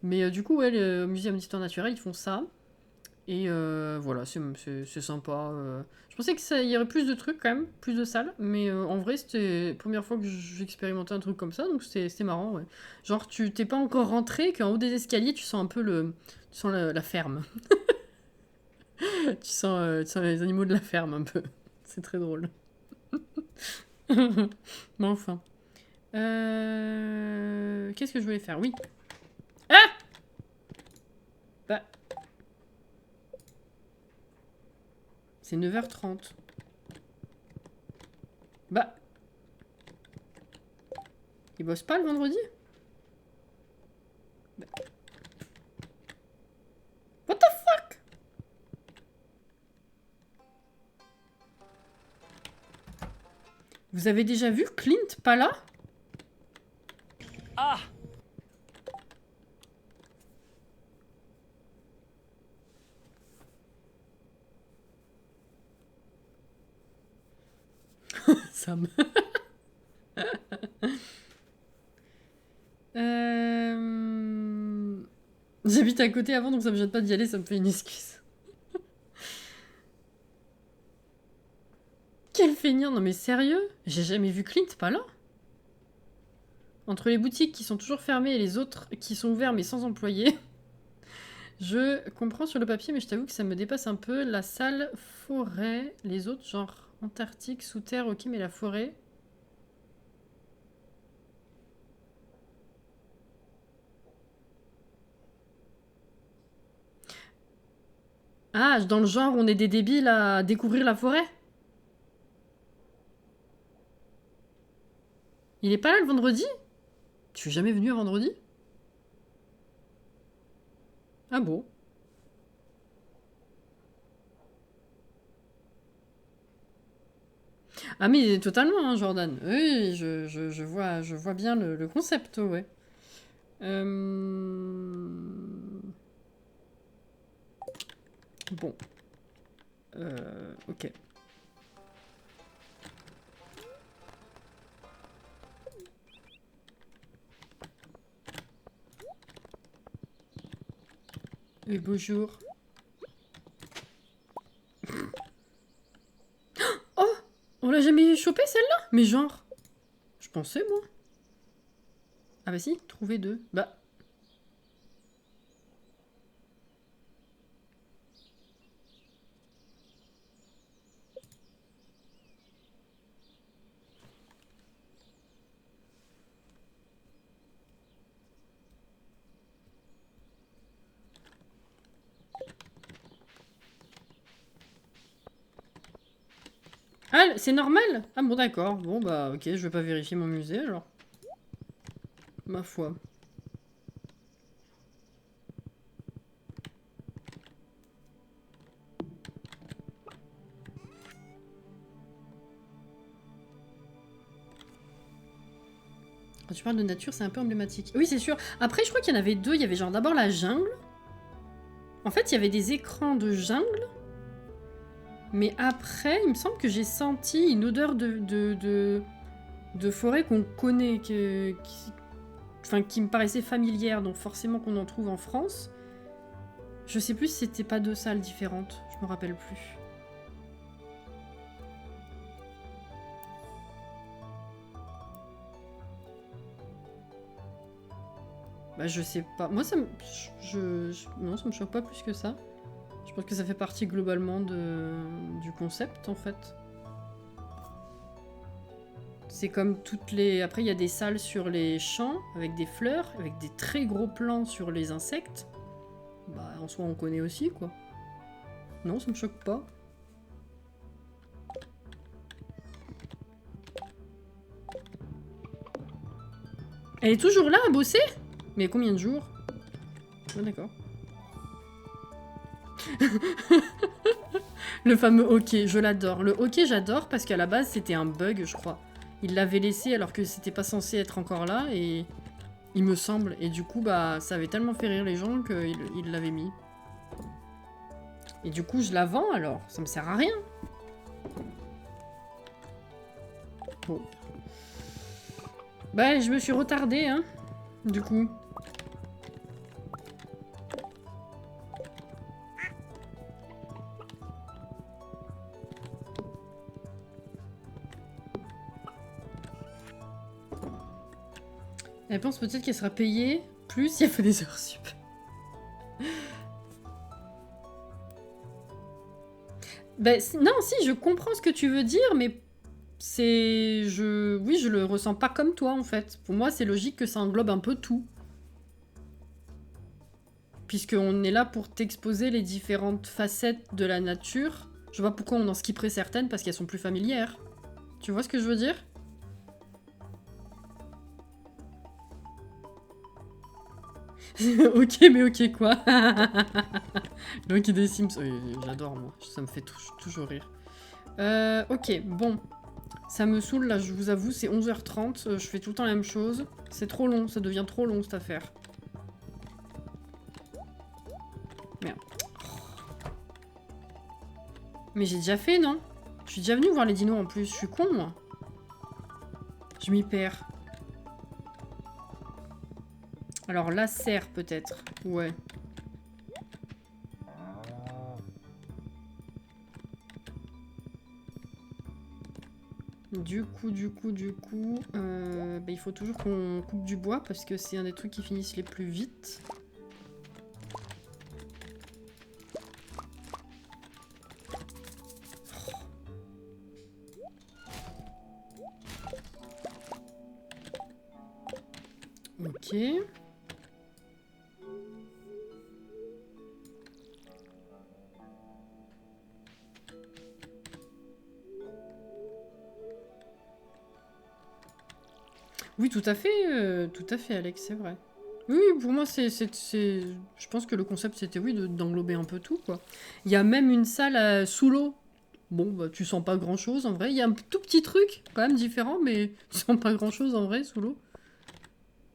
Mais du coup, ouais, le Muséum d'Histoire Naturelle, ils font ça. Et voilà, c'est sympa. Je pensais qu'il y aurait plus de trucs quand même, plus de salles, mais en vrai c'était la première fois que j'expérimentais un truc comme ça, donc c'était marrant. Ouais. Genre tu t'es pas encore rentré, qu'en haut des escaliers tu sens un peu tu sens la ferme. Tu sens les animaux de la ferme un peu. C'est très drôle. Mais enfin. Qu'est-ce que je voulais faire? Oui. Ah! Bah. C'est 9h30. Bah. Ils bossent pas le vendredi? Bah. What the fuck? Vous avez déjà vu Clint pas là? Ah! Sam. J'habite à côté avant, donc ça me gêne pas d'y aller, ça me fait une excuse. Quel feignant, non mais sérieux? J'ai jamais vu Clint pas là? Entre les boutiques qui sont toujours fermées et les autres qui sont ouvertes mais sans employés. Je comprends sur le papier, mais je t'avoue que ça me dépasse un peu. La salle forêt, les autres, genre Antarctique, sous terre, ok, mais la forêt. Ah, dans le genre, on est des débiles à découvrir la forêt? Il est pas là le vendredi? Tu es jamais venu un vendredi? Ah bon? Ah mais totalement, hein, Jordan. Oui, je vois bien le concept, ouais. Bon. Ok. Oui, bonjour. Oh! On l'a jamais chopé celle-là? Mais genre... Je pensais, moi. Ah bah si, trouver deux. Bah... Ah, c'est normal? Ah bon, d'accord. Bon, bah, ok, je vais pas vérifier mon musée, alors. Ma foi. Quand tu parles de nature, c'est un peu emblématique. Oui, c'est sûr. Après, je crois qu'il y en avait deux. Il y avait genre d'abord la jungle. En fait, il y avait des écrans de jungle. Mais après, il me semble que j'ai senti une odeur de forêt qu'on connaît, qui me paraissait familière, donc forcément qu'on en trouve en France. Je sais plus si c'était pas deux salles différentes, je me rappelle plus. Bah je sais pas, moi ça me... non, ça me choque pas plus que ça. Je pense que ça fait partie globalement du concept en fait. C'est comme toutes les... Après il y a des salles sur les champs, avec des fleurs, avec des très gros plans sur les insectes. Bah en soi on connaît aussi quoi. Non, ça me choque pas. Elle est toujours là à bosser? Mais combien de jours? Oh, d'accord. Le fameux hockey, je l'adore. Le hockey, j'adore parce qu'à la base, c'était un bug, je crois. Il l'avait laissé alors que c'était pas censé être encore là et... Il me semble. Et du coup, bah, ça avait tellement fait rire les gens qu'ils l'avaient mis. Et du coup, je la vends alors. Ça me sert à rien. Bon. Bah, je me suis retardée, hein. Du coup. Elle pense peut-être qu'elle sera payée plus si elle fait des heures sup. Bah, non, si, je comprends ce que tu veux dire, mais c'est... Oui, je le ressens pas comme toi, en fait. Pour moi, c'est logique que ça englobe un peu tout. Puisqu'on est là pour t'exposer les différentes facettes de la nature. Je vois pourquoi on en skipperait certaines, parce qu'elles sont plus familières. Tu vois ce que je veux dire? Ok, mais ok quoi. Le hockey des Sims, oui, j'adore moi, ça me fait toujours rire. Ok, bon. Ça me saoule là, je vous avoue, c'est 11h30, je fais tout le temps la même chose. C'est trop long, ça devient trop long cette affaire. Merde. Mais j'ai déjà fait, non? Je suis déjà venue voir les dinos en plus, je suis con moi. Je m'y perds. Alors la serre peut-être, ouais. Du coup, bah, il faut toujours qu'on coupe du bois parce que c'est un des trucs qui finissent les plus vite. Ok. Oui, tout à fait, Alex, c'est vrai. Oui, pour moi, je pense que le concept, c'était, oui, d'englober un peu tout, quoi. Il y a même une salle sous l'eau. Bon, bah, tu sens pas grand-chose, en vrai. Il y a un tout petit truc, quand même, différent, mais tu sens pas grand-chose, en vrai, sous l'eau.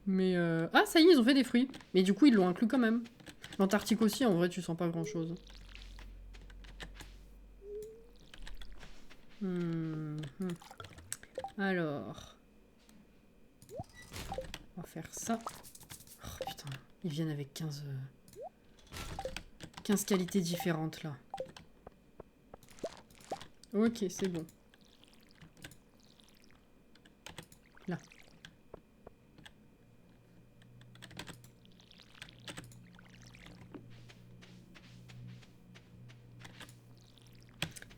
Mais, ah, ça y est, ils ont fait des fruits. Mais du coup, ils l'ont inclus quand même. L'Antarctique aussi, en vrai, tu sens pas grand-chose. Alors... On va faire ça. Oh putain, ils viennent avec 15... 15 qualités différentes là. Ok, c'est bon. Là.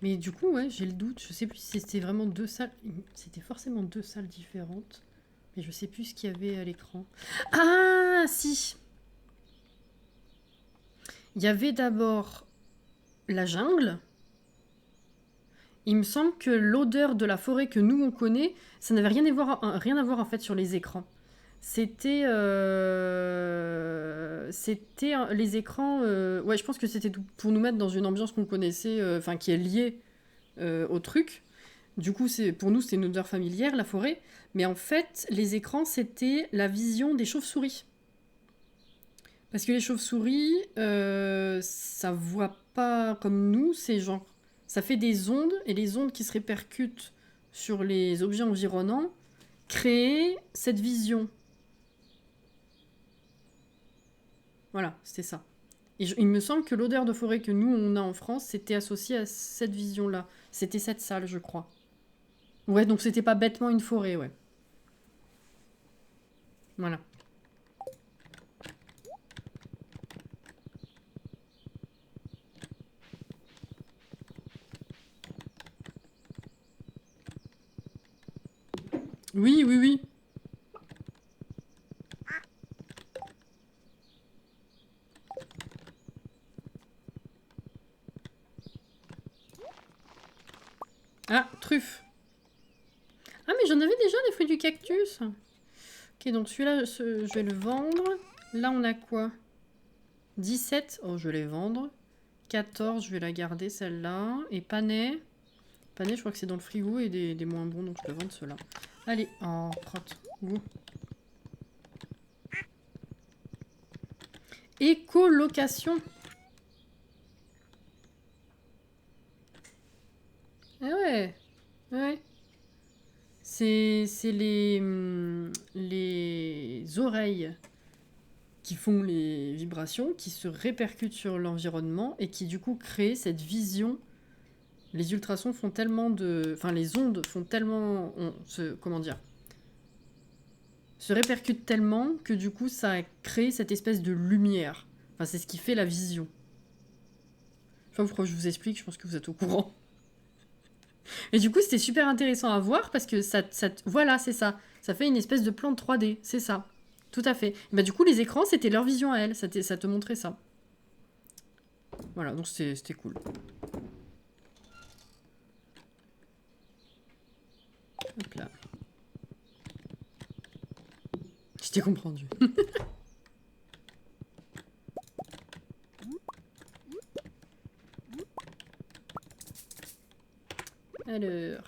Mais du coup, ouais, j'ai le doute. Je sais plus si c'était vraiment deux salles. C'était forcément deux salles différentes. Mais je sais plus ce qu'il y avait à l'écran. Ah, si! Il y avait d'abord la jungle. Il me semble que l'odeur de la forêt que nous on connaît, ça n'avait rien à voir en fait sur les écrans. C'était les écrans. Ouais, je pense que c'était pour nous mettre dans une ambiance qu'on connaissait, enfin qui est liée au truc. Du coup, pour nous, c'était une odeur familière, la forêt. Mais en fait, les écrans, c'était la vision des chauves-souris. Parce que les chauves-souris, ça voit pas comme nous, c'est genre... Ça fait des ondes, et les ondes qui se répercutent sur les objets environnants créent cette vision. Voilà, c'était ça. Et il me semble que l'odeur de forêt que nous, on a en France, c'était associé à cette vision-là. C'était cette salle, je crois. Ouais, donc c'était pas bêtement une forêt, ouais. Voilà. Oui, oui, oui. Ah, truffe. Ah, mais j'en avais déjà des fruits du cactus. Ok, donc celui-là, je vais le vendre. Là, on a quoi? 17. Oh, je vais les vendre. 14, je vais la garder, celle-là. Et panais. Panais, je crois que c'est dans le frigo et des moins bons, donc je peux vendre ceux-là. Allez, oh, crotte. Écolocation. Ah ouais. Ouais. C'est les oreilles qui font les vibrations, qui se répercutent sur l'environnement et qui du coup créent cette vision. Les ultrasons font tellement de... Enfin, les ondes font tellement... comment dire? Se répercutent tellement que du coup, ça crée cette espèce de lumière. Enfin, c'est ce qui fait la vision. Je sais pas pourquoi je vous explique, je pense que vous êtes au courant. Et du coup, c'était super intéressant à voir parce que voilà, c'est ça. Ça fait une espèce de plan de 3D, c'est ça. Tout à fait. Et bah, du coup, les écrans, c'était leur vision à elles. Ça te montrait ça. Voilà, donc c'était cool. Hop là. Je t'ai comprendu. Alors...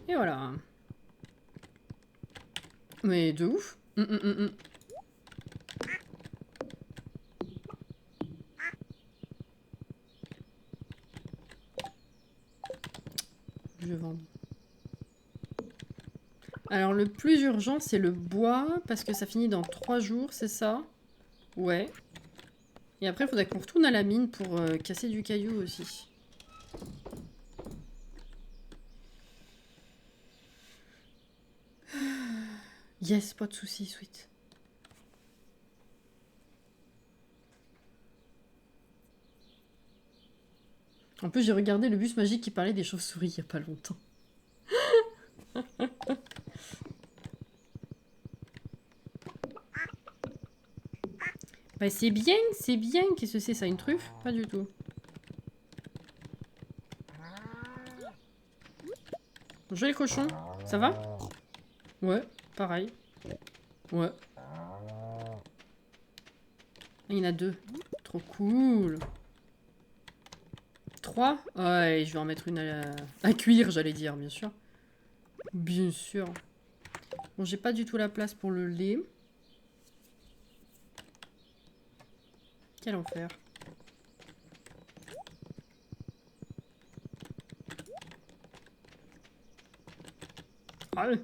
Et voilà. Mais de ouf. Je vais vendre. Alors le plus urgent, c'est le bois, parce que ça finit dans 3 jours, c'est ça? Ouais. Et après, il faudrait qu'on retourne à la mine pour casser du caillou aussi. Yes, pas de soucis, sweet. En plus, j'ai regardé le bus magique qui parlait des chauves-souris il y a pas longtemps. Bah c'est bien, c'est bien. Qu'est-ce que c'est ça, une truffe? Pas du tout. Bonjour les cochons, ça va? Ouais, pareil. Ouais. Il y en a 2. Trop cool. 3? Ouais, je vais en mettre une à cuire, j'allais dire, bien sûr. Bien sûr. Bon, j'ai pas du tout la place pour le lait. Quel enfer. Ouais.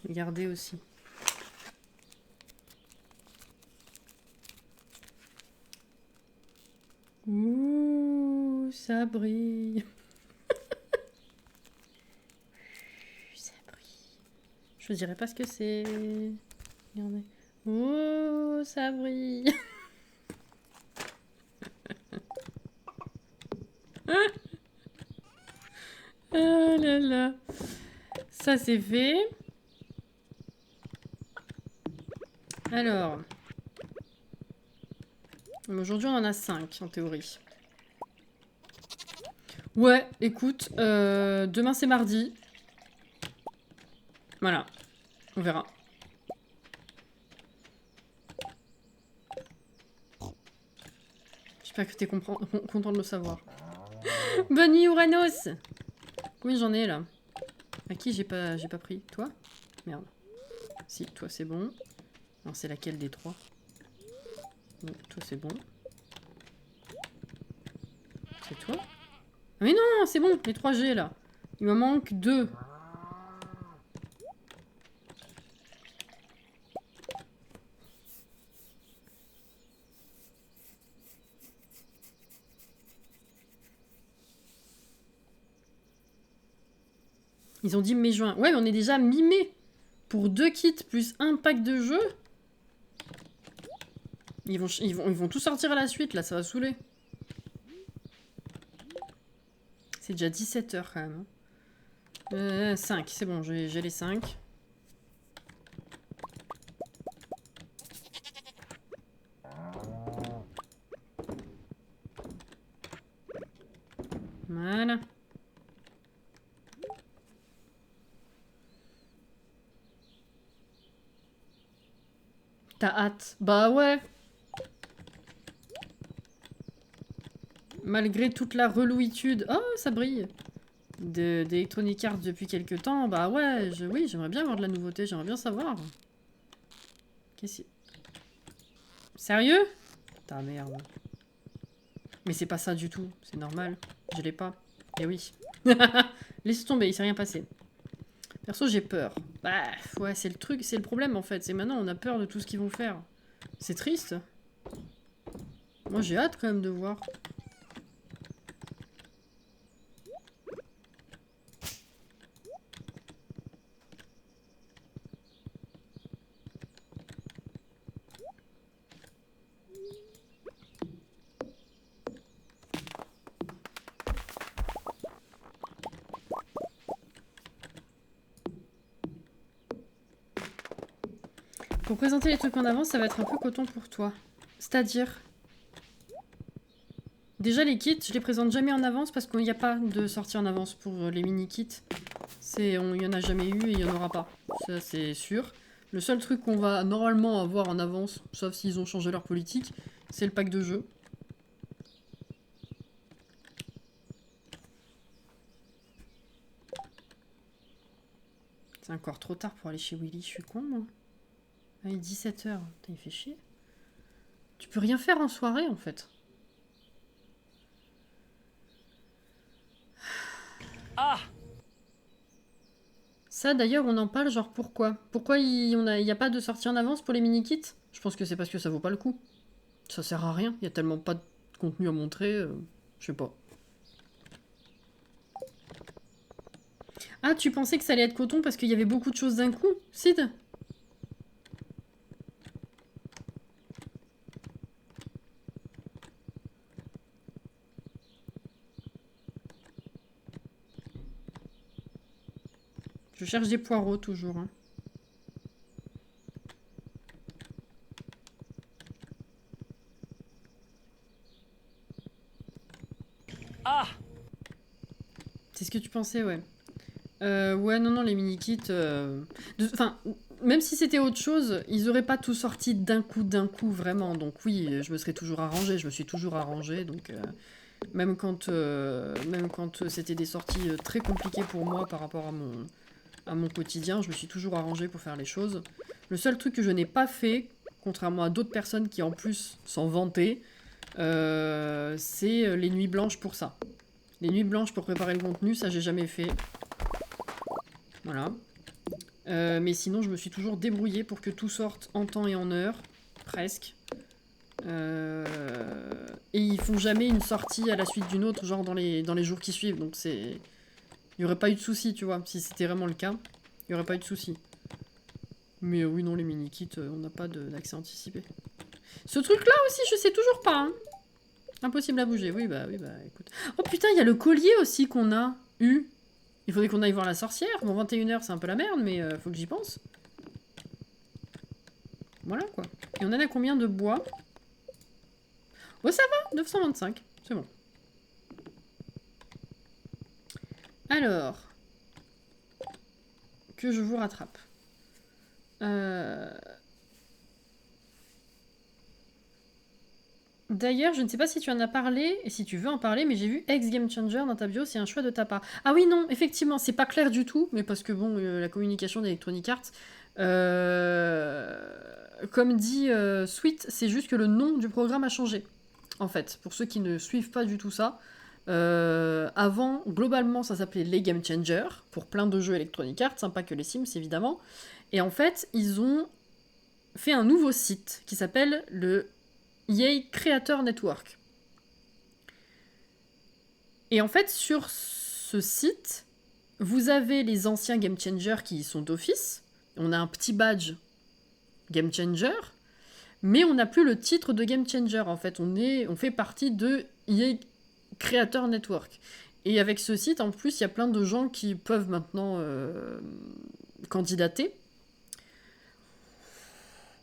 Regardez aussi. Ouh, ça brille. Ça brille. Je dirais pas ce que c'est. Regardez. Oh, ça brille. Ah là là. Ça c'est fait. Alors. Aujourd'hui on en a 5 en théorie. Ouais, écoute, demain c'est mardi. Voilà, on verra. J'espère que t'es content de le savoir. Bonne nuit Uranus. Oui, j'en ai là. À qui j'ai pas pris? Toi? Merde. Si, toi c'est bon. Non, c'est laquelle des 3? Non, toi c'est bon. C'est toi? Mais non, c'est bon, les 3G là. Il me manque 2. Ils ont dit mai-juin. Ouais, mais on est déjà mi-mai. Pour 2 kits plus un pack de jeux. Ils vont tout sortir à la suite, là, ça va saouler. C'est déjà 17h quand même. 5, c'est bon, j'ai les 5. Voilà. T'as hâte? Bah ouais. Malgré toute la relouitude. Oh, ça brille. D'Electronic Arts depuis quelques temps. Bah ouais, oui, j'aimerais bien avoir de la nouveauté. J'aimerais bien savoir. Qu'est-ce que... Sérieux? Putain, merde. Mais c'est pas ça du tout. C'est normal. Je l'ai pas. Eh oui. Laisse tomber, il s'est rien passé. Perso, j'ai peur. Bah, ouais, c'est le truc, c'est le problème en fait. C'est maintenant, on a peur de tout ce qu'ils vont faire. C'est triste. Moi, j'ai hâte quand même de voir. Pour présenter les trucs en avance, ça va être un peu coton pour toi. C'est-à-dire... Déjà, les kits, je les présente jamais en avance parce qu'il n'y a pas de sortie en avance pour les mini-kits. Il y en a jamais eu et il n'y en aura pas. Ça, c'est sûr. Le seul truc qu'on va normalement avoir en avance, sauf s'ils ont changé leur politique, c'est le pack de jeux. C'est encore trop tard pour aller chez Willy, je suis con, moi. Ah, il est 17h. Il fait chier. Tu peux rien faire en soirée, en fait. Ah! Ça, d'ailleurs, on en parle, genre, pourquoi? Pourquoi il y a pas de sortie en avance pour les mini-kits? Je pense que c'est parce que ça vaut pas le coup. Ça sert à rien. Il y a tellement pas de contenu à montrer. Je sais pas. Ah, tu pensais que ça allait être coton parce qu'il y avait beaucoup de choses d'un coup, Sid? Je cherche des poireaux, toujours. Hein. Ah! C'est ce que tu pensais, ouais. Ouais, non, les mini-kits... Enfin, même si c'était autre chose, ils auraient pas tout sorti d'un coup, vraiment. Donc oui, je me serais toujours arrangée, je me suis toujours arrangée, donc... même quand c'était des sorties très compliquées pour moi par rapport à mon quotidien, je me suis toujours arrangée pour faire les choses. Le seul truc que je n'ai pas fait, contrairement à d'autres personnes qui en plus s'en vantaient, c'est les nuits blanches pour ça. Les nuits blanches pour préparer le contenu, ça j'ai jamais fait. Voilà. Mais sinon, je me suis toujours débrouillée pour que tout sorte en temps et en heure. Presque. Et ils font jamais une sortie à la suite d'une autre, genre dans les jours qui suivent. Donc c'est... Il n'y aurait pas eu de souci, tu vois. Si c'était vraiment le cas, il n'y aurait pas eu de souci. Mais oui, non, les mini-kits, on n'a pas d'accès anticipé. Ce truc-là aussi, je sais toujours pas. Hein. Impossible à bouger. Oui, bah, écoute. Oh putain, il y a le collier aussi qu'on a eu. Il faudrait qu'on aille voir la sorcière. Bon, 21h, c'est un peu la merde, mais faut que j'y pense. Voilà, quoi. Et on en a combien de bois? Oh, ça va, 925. C'est bon. Alors... Que je vous rattrape. D'ailleurs, je ne sais pas si tu en as parlé, et si tu veux en parler, mais j'ai vu ex-game changer dans ta bio, c'est un choix de ta part. Ah oui, non, effectivement, c'est pas clair du tout, mais parce que bon, la communication d'Electronic Arts, comme dit Sweet, c'est juste que le nom du programme a changé, en fait, pour ceux qui ne suivent pas du tout ça. Avant, globalement, ça s'appelait les Game Changers, pour plein de jeux Electronic Arts, hein, pas que les Sims, évidemment. Et en fait, ils ont fait un nouveau site qui s'appelle le EA Creator Network. Et en fait, sur ce site, vous avez les anciens Game Changers qui y sont d'office. On a un petit badge Game Changer, mais on n'a plus le titre de Game Changer. En fait, on fait partie de EA Creator Network. Et avec ce site, en plus, il y a plein de gens qui peuvent maintenant candidater.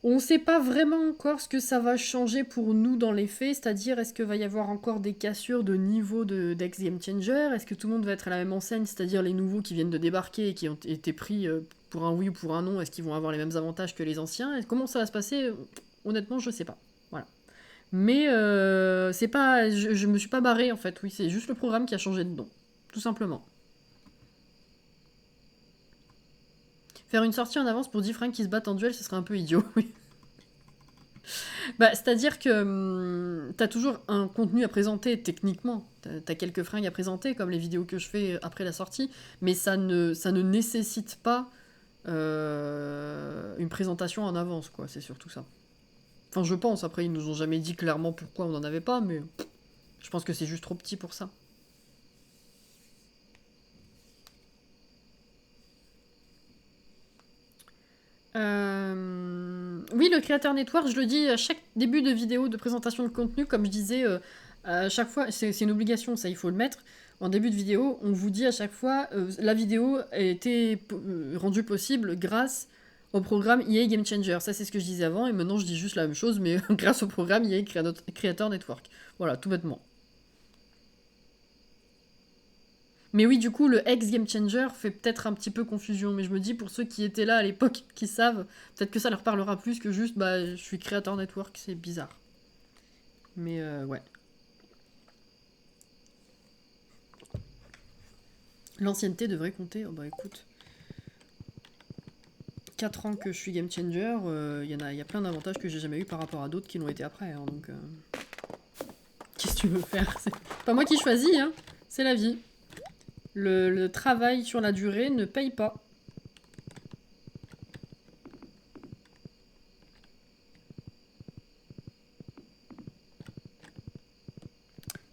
On ne sait pas vraiment encore ce que ça va changer pour nous dans les faits, c'est-à-dire est-ce qu'il va y avoir encore des cassures de niveau d'ex-Game Changer, est-ce que tout le monde va être à la même enseigne, c'est-à-dire les nouveaux qui viennent de débarquer et qui ont été pris pour un oui ou pour un non, est-ce qu'ils vont avoir les mêmes avantages que les anciens? Comment ça va se passer? Honnêtement, je sais pas. Voilà. Mais c'est pas, je me suis pas barré en fait, oui, c'est juste le programme qui a changé de nom, tout simplement. Faire une sortie en avance pour 10 fringues qui se battent en duel, ce serait un peu idiot, oui. Bah, c'est-à-dire que t'as toujours un contenu à présenter, techniquement. T'as quelques fringues à présenter, comme les vidéos que je fais après la sortie, mais ça ne nécessite pas une présentation en avance, quoi, c'est surtout ça. Enfin, je pense, après, ils nous ont jamais dit clairement pourquoi on n'en avait pas, mais je pense que c'est juste trop petit pour ça. Oui, le Creator Network, je le dis à chaque début de vidéo de présentation de contenu, comme je disais, à chaque fois, c'est une obligation, ça il faut le mettre. En début de vidéo, on vous dit à chaque fois, la vidéo a été rendue possible grâce au programme EA Game Changer. Ça c'est ce que je disais avant, et maintenant je dis juste la même chose, mais grâce au programme EA Creator Network. Voilà, tout bêtement. Mais oui, du coup, le ex-Game Changer fait peut-être un petit peu confusion, mais je me dis, pour ceux qui étaient là à l'époque, qui savent, peut-être que ça leur parlera plus que juste, bah, je suis Creator Network, c'est bizarre. Mais ouais. L'ancienneté devrait compter. Oh bah écoute. 4 ans que je suis Game Changer, il y a plein d'avantages que j'ai jamais eu par rapport à d'autres qui l'ont été après, hein, donc... Qu'est-ce que tu veux faire? C'est pas moi qui choisis, hein, c'est la vie. Le travail sur la durée ne paye pas.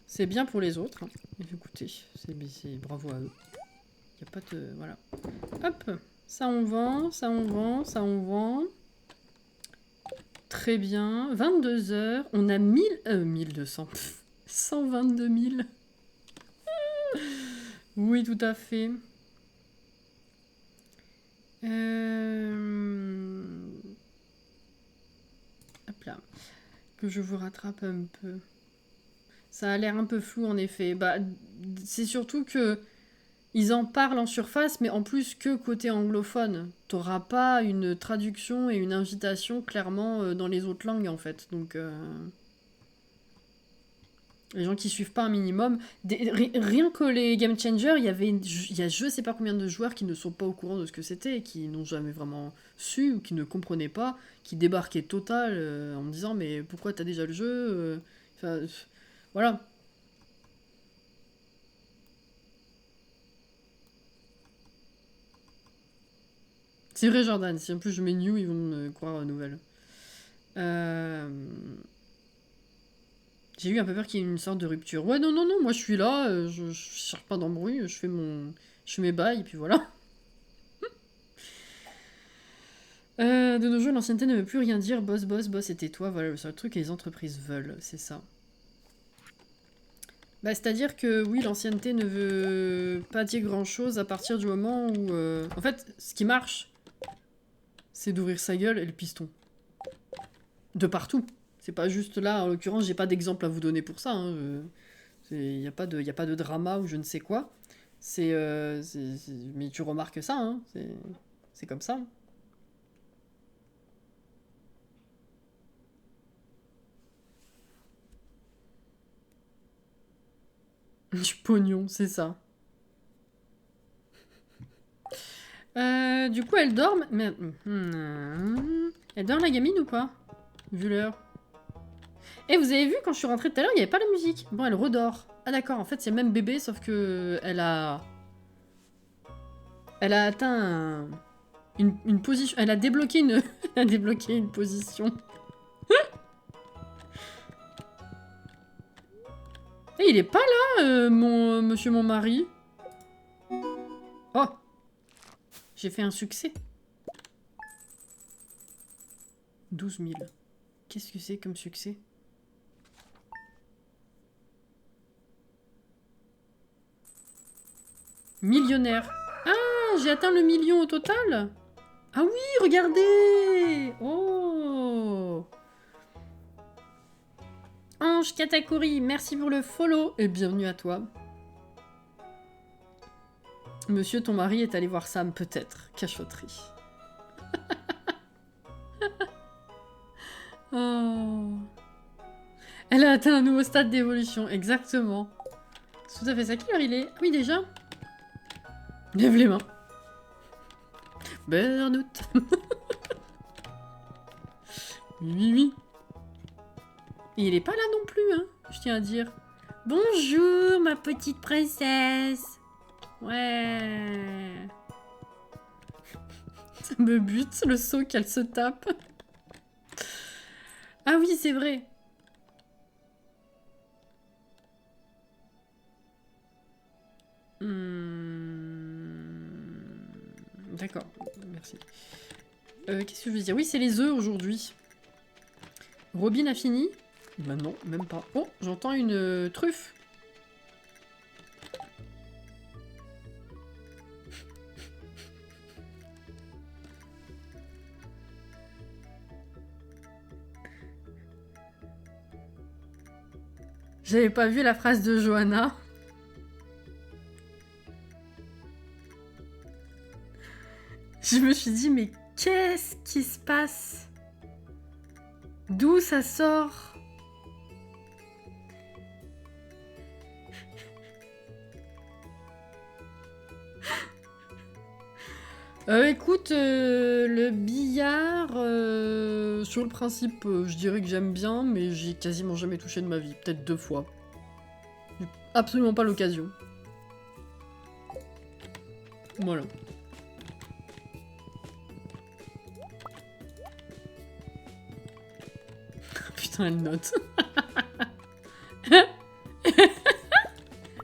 C'est bien pour les autres. Hein. Écoutez, c'est bravo à eux. Il n'y a pas de... Voilà. Hop, ça on vend, ça on vend, ça on vend. Très bien. 22 heures. On a 1200. 122 000. Oui, tout à fait. Hop là. Que je vous rattrape un peu. Ça a l'air un peu flou en effet. Bah, c'est surtout que ils en parlent en surface, mais en plus que côté anglophone. T'auras pas une traduction et une invitation clairement dans les autres langues en fait. Donc les gens qui suivent pas un minimum, rien que les Game Changers, il y a je sais pas combien de joueurs qui ne sont pas au courant de ce que c'était, qui n'ont jamais vraiment su ou qui ne comprenaient pas, qui débarquaient total en me disant mais pourquoi t'as déjà le jeu Enfin, voilà. C'est vrai, Jordan. Si en plus je mets new, ils vont me croire nouvelle. J'ai eu un peu peur qu'il y ait une sorte de rupture. Ouais, non, non, non, moi je suis là, je cherche pas d'embrouille, je fais mes bails, et puis voilà. De nos jours, l'ancienneté ne veut plus rien dire. Boss, boss, boss, et tais-toi. Voilà le seul truc que les entreprises veulent, c'est ça. Bah, c'est-à-dire que oui, l'ancienneté ne veut pas dire grand-chose à partir du moment où... En fait, ce qui marche, c'est d'ouvrir sa gueule et le piston. De partout. C'est pas juste là, en l'occurrence, j'ai pas d'exemple à vous donner pour ça. Il n'y a pas de drama ou je ne sais quoi. Mais tu remarques ça, hein. C'est comme ça. Du pognon, c'est ça. Du coup, elle dort, mais... Elle dort, la gamine, ou pas? Vu l'heure. Et vous avez vu, quand je suis rentrée tout à l'heure, il n'y avait pas la musique. Bon, elle redort. Ah d'accord, en fait, c'est le même bébé, sauf que... Elle a atteint une position... Elle a débloqué une... elle a débloqué une position. Et il est pas là, monsieur mon mari. Oh, j'ai fait un succès. 12 000. Qu'est-ce que c'est comme succès? Millionnaire. Ah, j'ai atteint le million au total. Ah oui, regardez. Oh. Ange Katakuri, merci pour le follow et bienvenue à toi. Monsieur, ton mari est allé voir Sam, peut-être. Cachotterie. Oh. Elle a atteint un nouveau stade d'évolution, exactement. C'est tout à fait ça. Quelle heure il est? Oui, déjà. Lève les mains. Burnout. Oui, oui. Et il est pas là non plus, hein, je tiens à dire. Bonjour, ma petite princesse. Ouais. Ça me bute, le saut qu'elle se tape. Ah oui, c'est vrai. D'accord, merci. Qu'est-ce que je veux dire? Oui, c'est les œufs aujourd'hui. Robin a fini? Bah non, même pas. Oh, j'entends une truffe. J'avais pas vu la phrase de Johanna. Je me suis dit, mais qu'est-ce qui se passe? D'où ça sort? Écoute, le billard, sur le principe, je dirais que j'aime bien, mais j'ai quasiment jamais touché de ma vie. Peut-être 2 fois. J'ai absolument pas l'occasion. Voilà. Putain, elle note.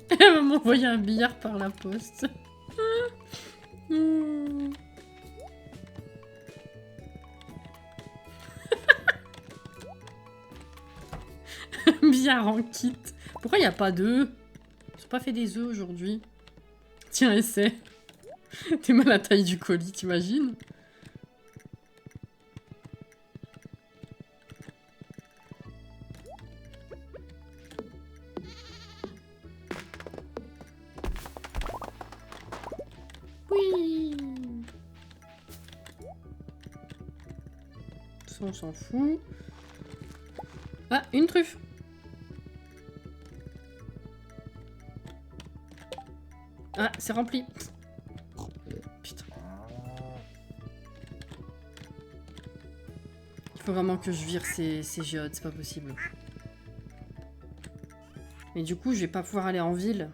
Elle va m'envoyer un billard par la poste. Billard en kit. Pourquoi il n'y a pas d'œufs? Ils ont pas fait des œufs aujourd'hui. Tiens, essaie. T'es mal à la taille du colis, t'imagines? Oui. Ça, on s'en fout. Ah, une truffe. Ah, c'est rempli. Putain. Il faut vraiment que je vire ces géodes, c'est pas possible. Mais du coup, je vais pas pouvoir aller en ville.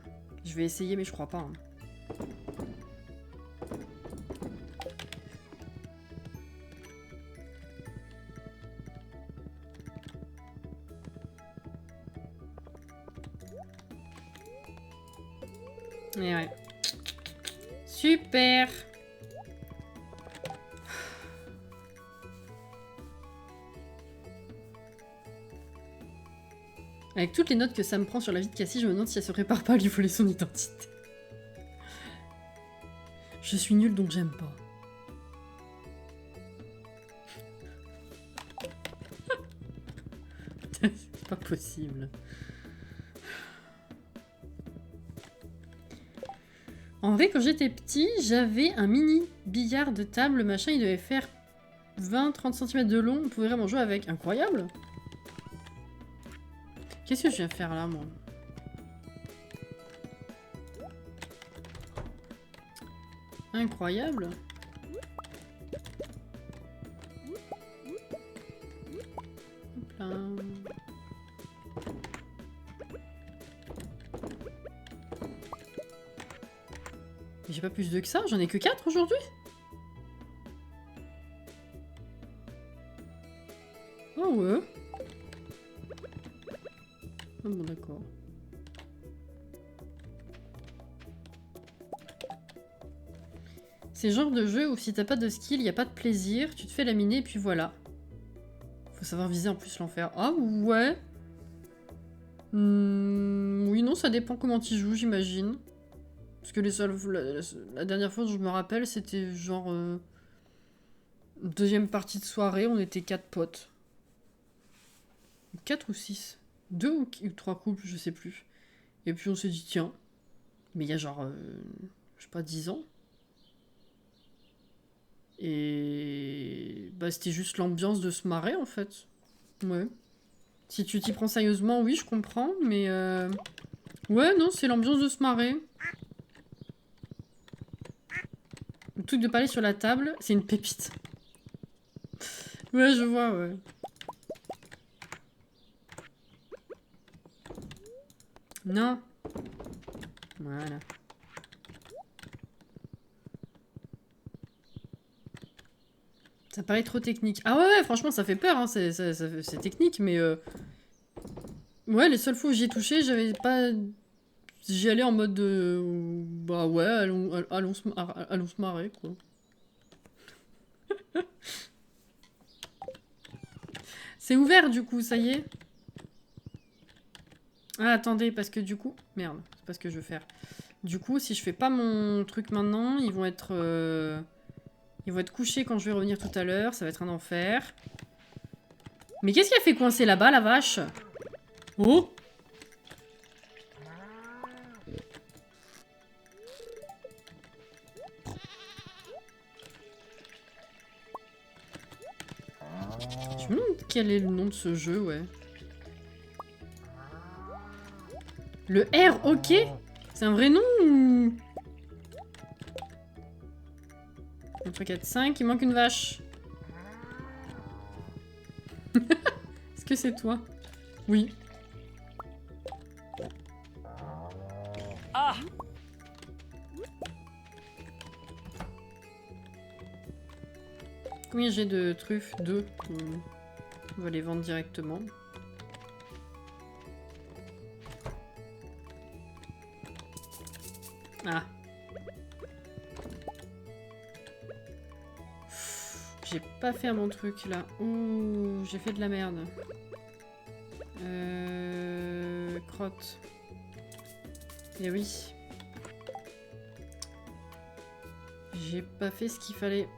Je vais essayer, mais je crois pas. Hein. Et ouais. Super! Avec toutes les notes que ça me prend sur la vie de Cassie, je me demande si elle se prépare pas à lui voler son identité. Je suis nulle donc j'aime pas. C'est pas possible. En vrai, quand j'étais petit, j'avais un mini billard de table, machin, il devait faire 20-30 cm de long, on pouvait vraiment jouer avec. Incroyable! Qu'est-ce que je viens faire là, moi? Incroyable! Hop là. J'ai pas plus de que ça, j'en ai que 4 aujourd'hui? Oh ouais. Ah bon d'accord. C'est le genre de jeu où si t'as pas de skill, y a pas de plaisir, tu te fais laminer et puis voilà. Faut savoir viser en plus l'enfer. Ah ouais. Oui non, ça dépend comment tu joues j'imagine. Parce que les seuls, la dernière fois je me rappelle, c'était genre... deuxième partie de soirée, on était 4 potes. 4 ou 6. 2 ou 3 couples, je sais plus. Et puis on s'est dit, tiens, mais il y a genre, je sais pas, 10 ans. Et bah c'était juste l'ambiance de se marrer en fait. Ouais. Si tu t'y prends sérieusement, oui, je comprends, mais ouais, non, c'est l'ambiance de se marrer. Le truc de parler sur la table, c'est une pépite. Ouais, je vois, ouais. Non. Voilà. Ça paraît trop technique. Ah ouais, franchement, ça fait peur, hein. C'est technique, mais... Ouais, les seules fois où j'y ai touché, j'avais pas... J'y allais en mode de... Bah ouais, allons se marrer, quoi. C'est ouvert, du coup, ça y est. Ah, attendez, parce que du coup... Merde, c'est pas ce que je veux faire. Du coup, si je fais pas mon truc maintenant, ils vont être couchés quand je vais revenir tout à l'heure. Ça va être un enfer. Mais qu'est-ce qui a fait coincer là-bas, la vache? Oh! Je me demande quel est le nom de ce jeu, ouais. Le R, ok? C'est un vrai nom ou... 1, 3, 4, 5, il manque une vache. Est-ce que c'est toi? Oui. Ah! Combien j'ai de truffes? 2. On va les vendre directement. Ah. J'ai pas fait mon truc là. Ouh, j'ai fait de la merde. Crotte. Eh oui. J'ai pas fait ce qu'il fallait.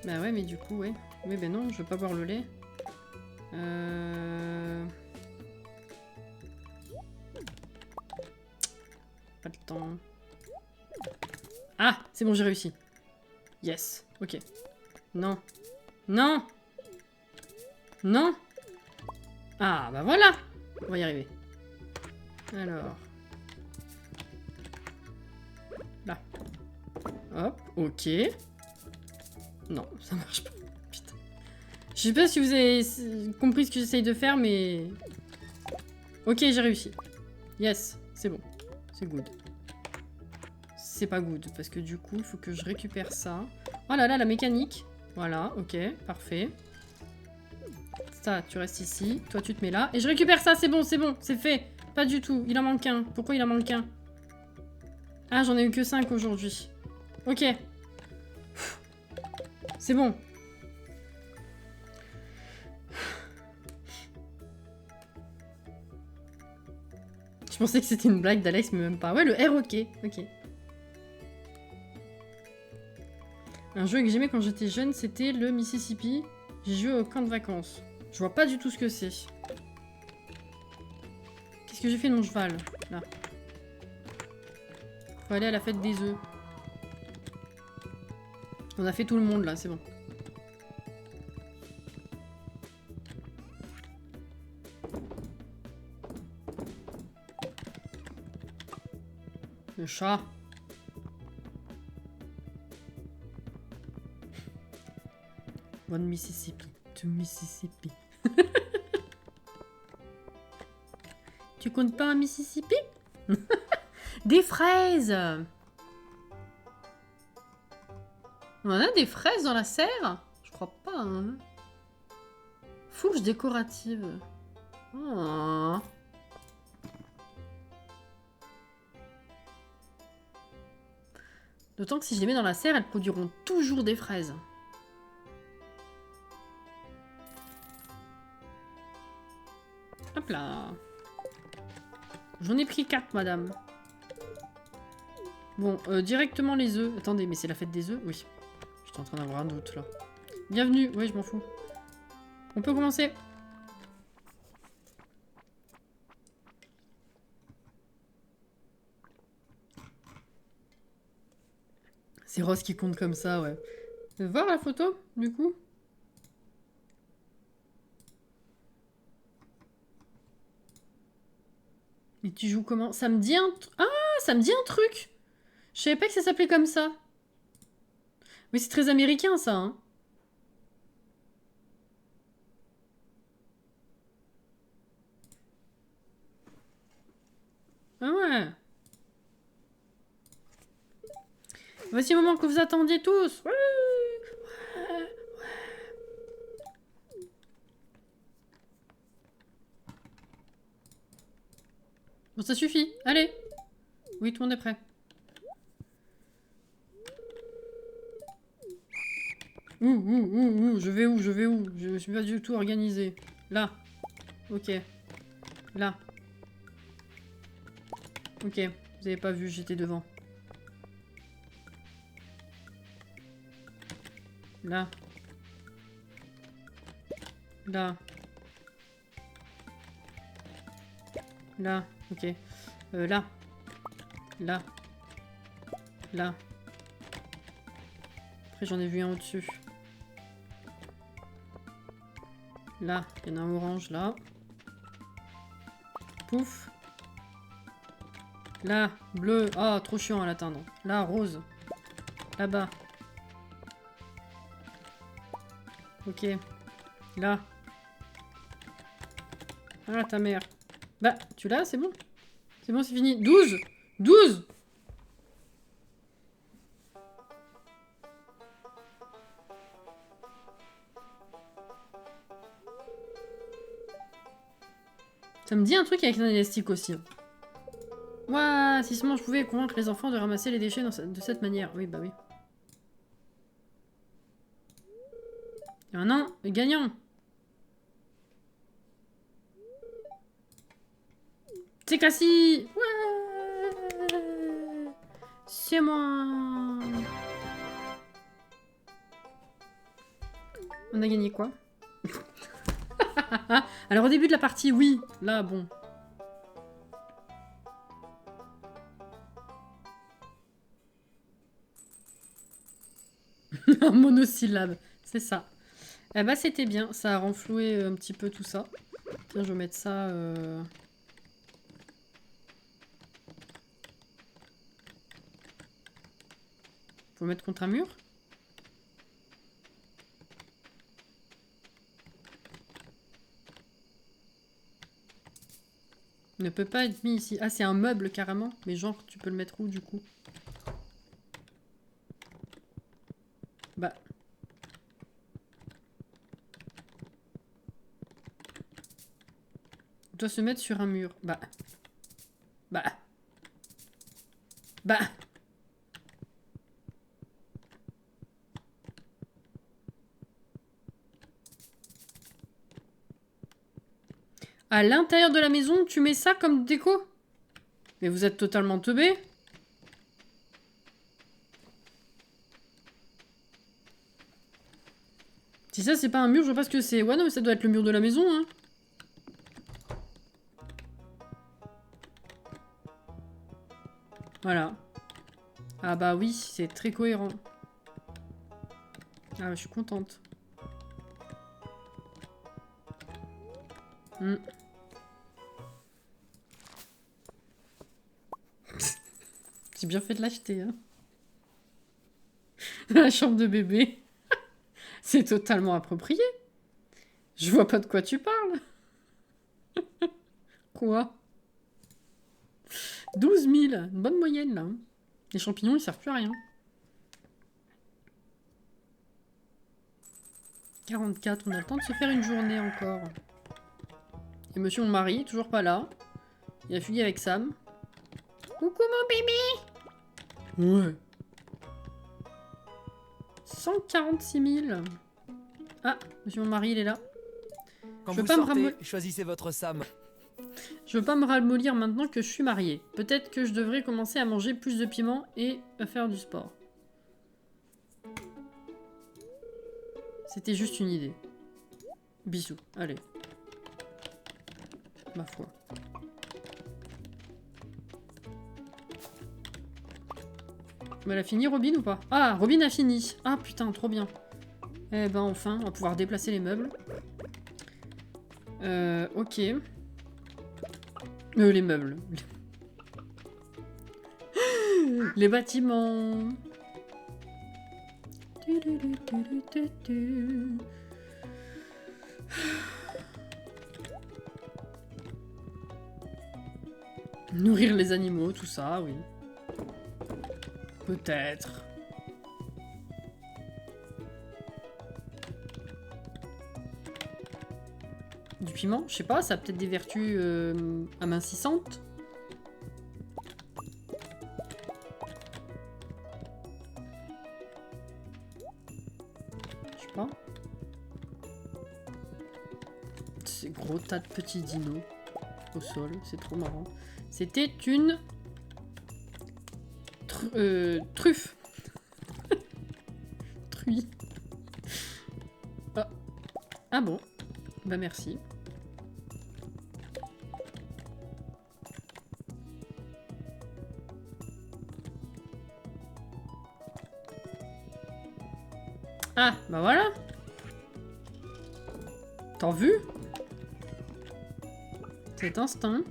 Bah ouais, mais du coup, ouais. Oui, ben non, je veux pas boire le lait. Pas le temps. Ah, c'est bon, j'ai réussi. Yes, ok. Non. Non. Non. Ah, bah voilà. On va y arriver. Alors. Là. Hop, ok. Non, ça marche pas. Putain. Je sais pas si vous avez compris ce que j'essaye de faire, mais... Ok, j'ai réussi. Yes, c'est bon. C'est good. C'est pas good, parce que du coup, il faut que je récupère ça. Oh là là, la mécanique. Voilà, ok, parfait. Ça, tu restes ici. Toi, tu te mets là. Et je récupère ça, c'est bon, c'est fait. Pas du tout, il en manque un. Pourquoi il en manque un? Ah, j'en ai eu que 5 aujourd'hui. Ok. C'est bon. Je pensais que c'était une blague d'Alex, mais même pas. Ouais, le R, ok. Ok. Un jeu que j'aimais quand j'étais jeune, c'était le Mississippi. J'ai joué au camp de vacances. Je vois pas du tout ce que c'est. Qu'est-ce que j'ai fait de mon cheval? Là. Faut aller à la fête des œufs. On a fait tout le monde là, c'est bon. Le chat. One Mississippi. To Mississippi. Tu comptes pas un Mississippi? Des fraises! On en a des fraises dans la serre? Je crois pas, hein. Fourche décorative. Oh. D'autant que si je les mets dans la serre, elles produiront toujours des fraises. Hop là. J'en ai pris 4, madame. Bon, directement les œufs. Attendez, mais c'est la fête des œufs? Oui. J'étais en train d'avoir un doute, là. Bienvenue. Oui, je m'en fous. On peut commencer. C'est Rose qui compte comme ça, ouais. Voir la photo, du coup? Et tu joues comment? Ça me dit un... Ah, ça me dit un truc. Je savais pas que ça s'appelait comme ça. Oui, c'est très américain, ça, hein. Ah ouais. Voici le moment que vous attendiez tous. Ouais. Ouais. Bon, ça suffit. Allez. Oui, tout le monde est prêt. Je vais où? Je vais où? Je suis pas du tout organisé. Là. Ok. Là. Ok. Vous avez pas vu, j'étais devant. Là. Là. Là. Ok. Là. Là. Là. Après, j'en ai vu un au-dessus. Là. Il y en a un orange, là. Pouf. Là. Bleu. Ah, trop chiant à l'atteindre. Là, rose. Là-bas. Ok. Là. Ah, ta mère. Bah, tu l'as, c'est bon. C'est bon, c'est fini. 12 12 Ça me dit un truc avec un élastique aussi. Ouah, si seulement je pouvais convaincre les enfants de ramasser les déchets de cette manière. Oui, bah oui. Et maintenant, le gagnant. C'est Cassie. Ouais. C'est moi. On a gagné quoi? Alors au début de la partie, oui. Là, bon. Un monosyllabe. C'est ça. Eh bah c'était bien. Ça a renfloué un petit peu tout ça. Tiens, je vais mettre ça... Faut le mettre contre un mur? Ne peut pas être mis ici. Ah, c'est un meuble carrément. Mais genre, tu peux le mettre où du coup? Bah. Il doit se mettre sur un mur. Bah. Bah. Bah. À l'intérieur de la maison, tu mets ça comme déco? Mais vous êtes totalement teubé. Si ça, c'est pas un mur, je vois pas ce que c'est. Ouais, non, mais ça doit être le mur de la maison, hein. Voilà. Ah bah oui, c'est très cohérent. Ah, je suis contente. Hmm. J'ai bien fait de l'acheter, hein. La chambre de bébé. C'est totalement approprié. Je vois pas de quoi tu parles. Quoi? 12 000. Une bonne moyenne, là. Les champignons, ils servent plus à rien. 44, on a le temps de se faire une journée encore. Et monsieur mon mari, toujours pas là. Il a fui avec Sam. Coucou mon bébé! Ouais. 146 000. Ah, monsieur mon mari, il est là. Quand Je veux vous pas me sortez, ramollir. choisissez votre Sam. Je veux pas me ramollir maintenant que je suis mariée. Peut-être que je devrais commencer à manger plus de piment et à faire du sport. C'était juste une idée. Bisous, allez. Ma foi. Mais elle a fini Robin ou pas? Ah, Robin a fini. Ah putain, trop bien. Eh ben enfin, on va pouvoir déplacer les meubles. Ok. Les meubles. Les bâtiments. Nourrir les animaux, tout ça, oui. Peut-être. Du piment, je sais pas, ça a peut-être des vertus amincissantes. Je sais pas. Ces gros tas de petits dinos au sol, c'est trop marrant. C'était une truffe. Truie. Ah. Ah bon. Bah merci. Ah, bah voilà. T'as vu? Cet instinct.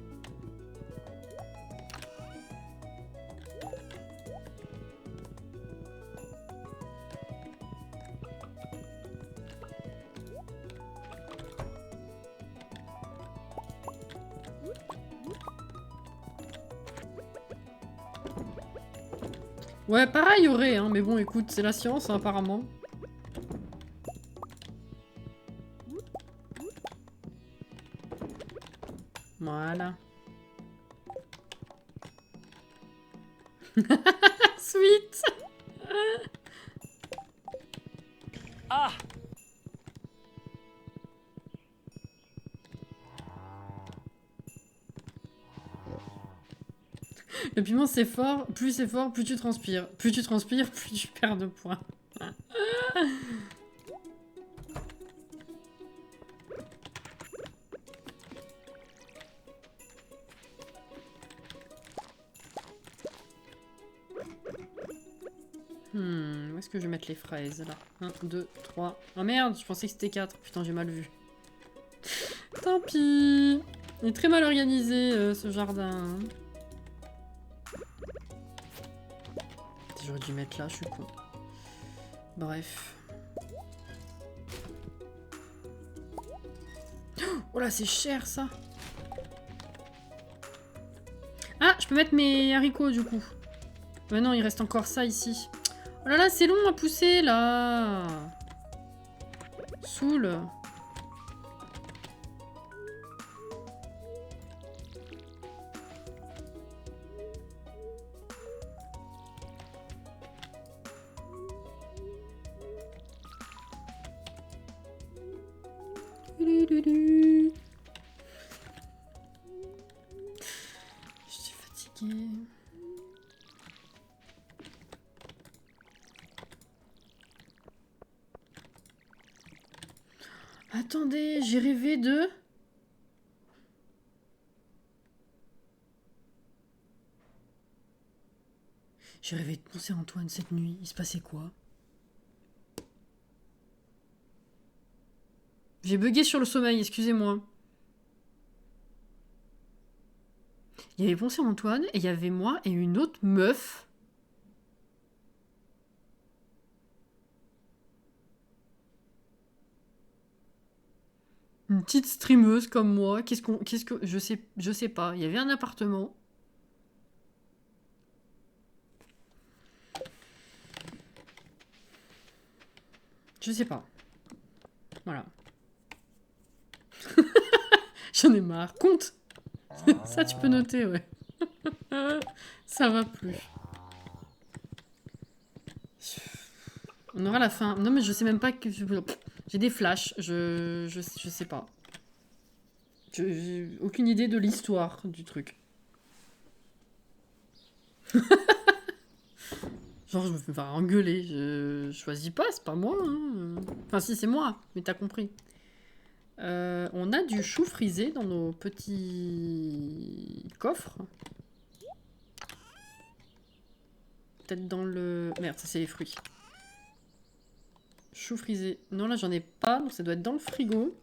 Ouais, pareil, il y aurait, hein, mais bon, écoute, c'est la science, hein, apparemment. Voilà. Sweet. Ah! Le piment, c'est fort, plus tu transpires. Plus tu transpires, plus tu perds de points. Où est-ce que je vais mettre les fraises, là? 1, 2, 3... Oh merde, je pensais que c'était 4. Putain, j'ai mal vu. Tant pis. Il est très mal organisé, ce jardin. J'aurais dû mettre là, je suis con. Bref. Oh là, c'est cher, ça. Ah, je peux mettre mes haricots du coup. Mais non, il reste encore ça ici. Oh là là, c'est long à pousser là. Saoule. Je suis fatiguée. Attendez, j'ai rêvé de... J'ai rêvé de penser à Antoine cette nuit. Il se passait quoi? J'ai bugué sur le sommeil, excusez-moi. Il y avait pensé à Antoine, et il y avait moi et une autre meuf. Une petite streameuse comme moi. Qu'est-ce que... Je sais pas. Il y avait un appartement. Je sais pas. Voilà. J'en ai marre. Compte. Ça, tu peux noter, ouais. Ça va plus. On aura la fin. Non, mais je sais même pas que... J'ai des flashs. Je sais pas. J'ai aucune idée de l'histoire du truc. Genre, je me fais pas engueuler. Je choisis pas, c'est pas moi. Hein. Enfin, si, c'est moi. Mais t'as compris. On a du chou frisé dans nos petits coffres. Peut-être dans le... Merde, ça c'est les fruits. Chou frisé. Non, là j'en ai pas, donc ça doit être dans le frigo.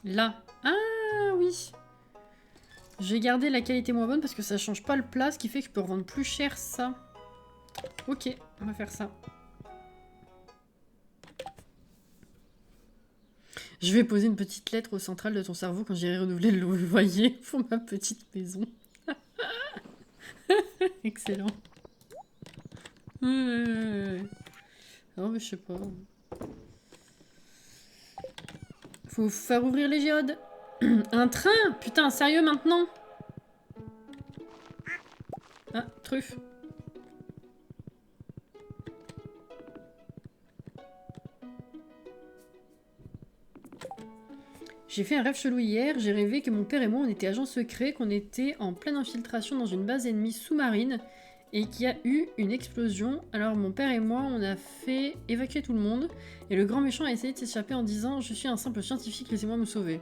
Là. Ah oui. J'ai gardé la qualité moins bonne parce que ça change pas le plat, ce qui fait que je peux revendre plus cher ça. Ok, on va faire ça. Je vais poser une petite lettre au central de ton cerveau quand j'irai renouveler le loyer pour ma petite maison. Excellent. Non mais je sais pas. Faut faire ouvrir les géodes. Un train? Putain, sérieux maintenant? Ah, truffe. J'ai fait un rêve chelou hier, j'ai rêvé que mon père et moi on était agents secrets, qu'on était en pleine infiltration dans une base ennemie sous-marine et qu'il y a eu une explosion. Alors mon père et moi on a fait évacuer tout le monde et le grand méchant a essayé de s'échapper en disant « Je suis un simple scientifique, laissez-moi me sauver ».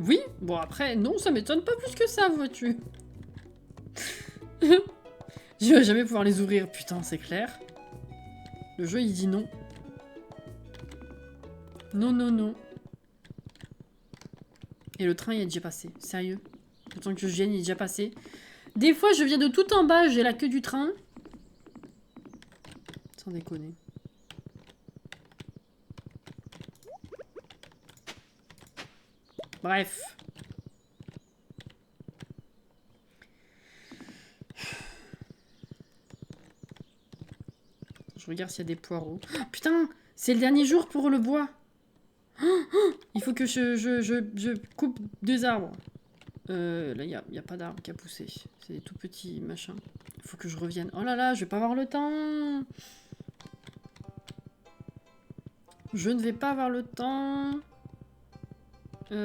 Oui, bon après, non, ça m'étonne pas plus que ça, vois-tu. Je vais jamais pouvoir les ouvrir, putain, c'est clair. Le jeu il dit non. Non, non, non. Et le train, il est déjà passé. Sérieux. Autant que je vienne, il est déjà passé. Des fois, je viens de tout en bas, j'ai la queue du train. Sans déconner. Bref. Je regarde s'il y a des poireaux. Oh, putain, c'est le dernier jour pour le bois. Il faut que je coupe 2 arbres. Là, il n'y a pas d'arbre qui a poussé. C'est des tout petits machins. Il faut que je revienne. Oh là là, je vais pas avoir le temps. Je ne vais pas avoir le temps. Ouais,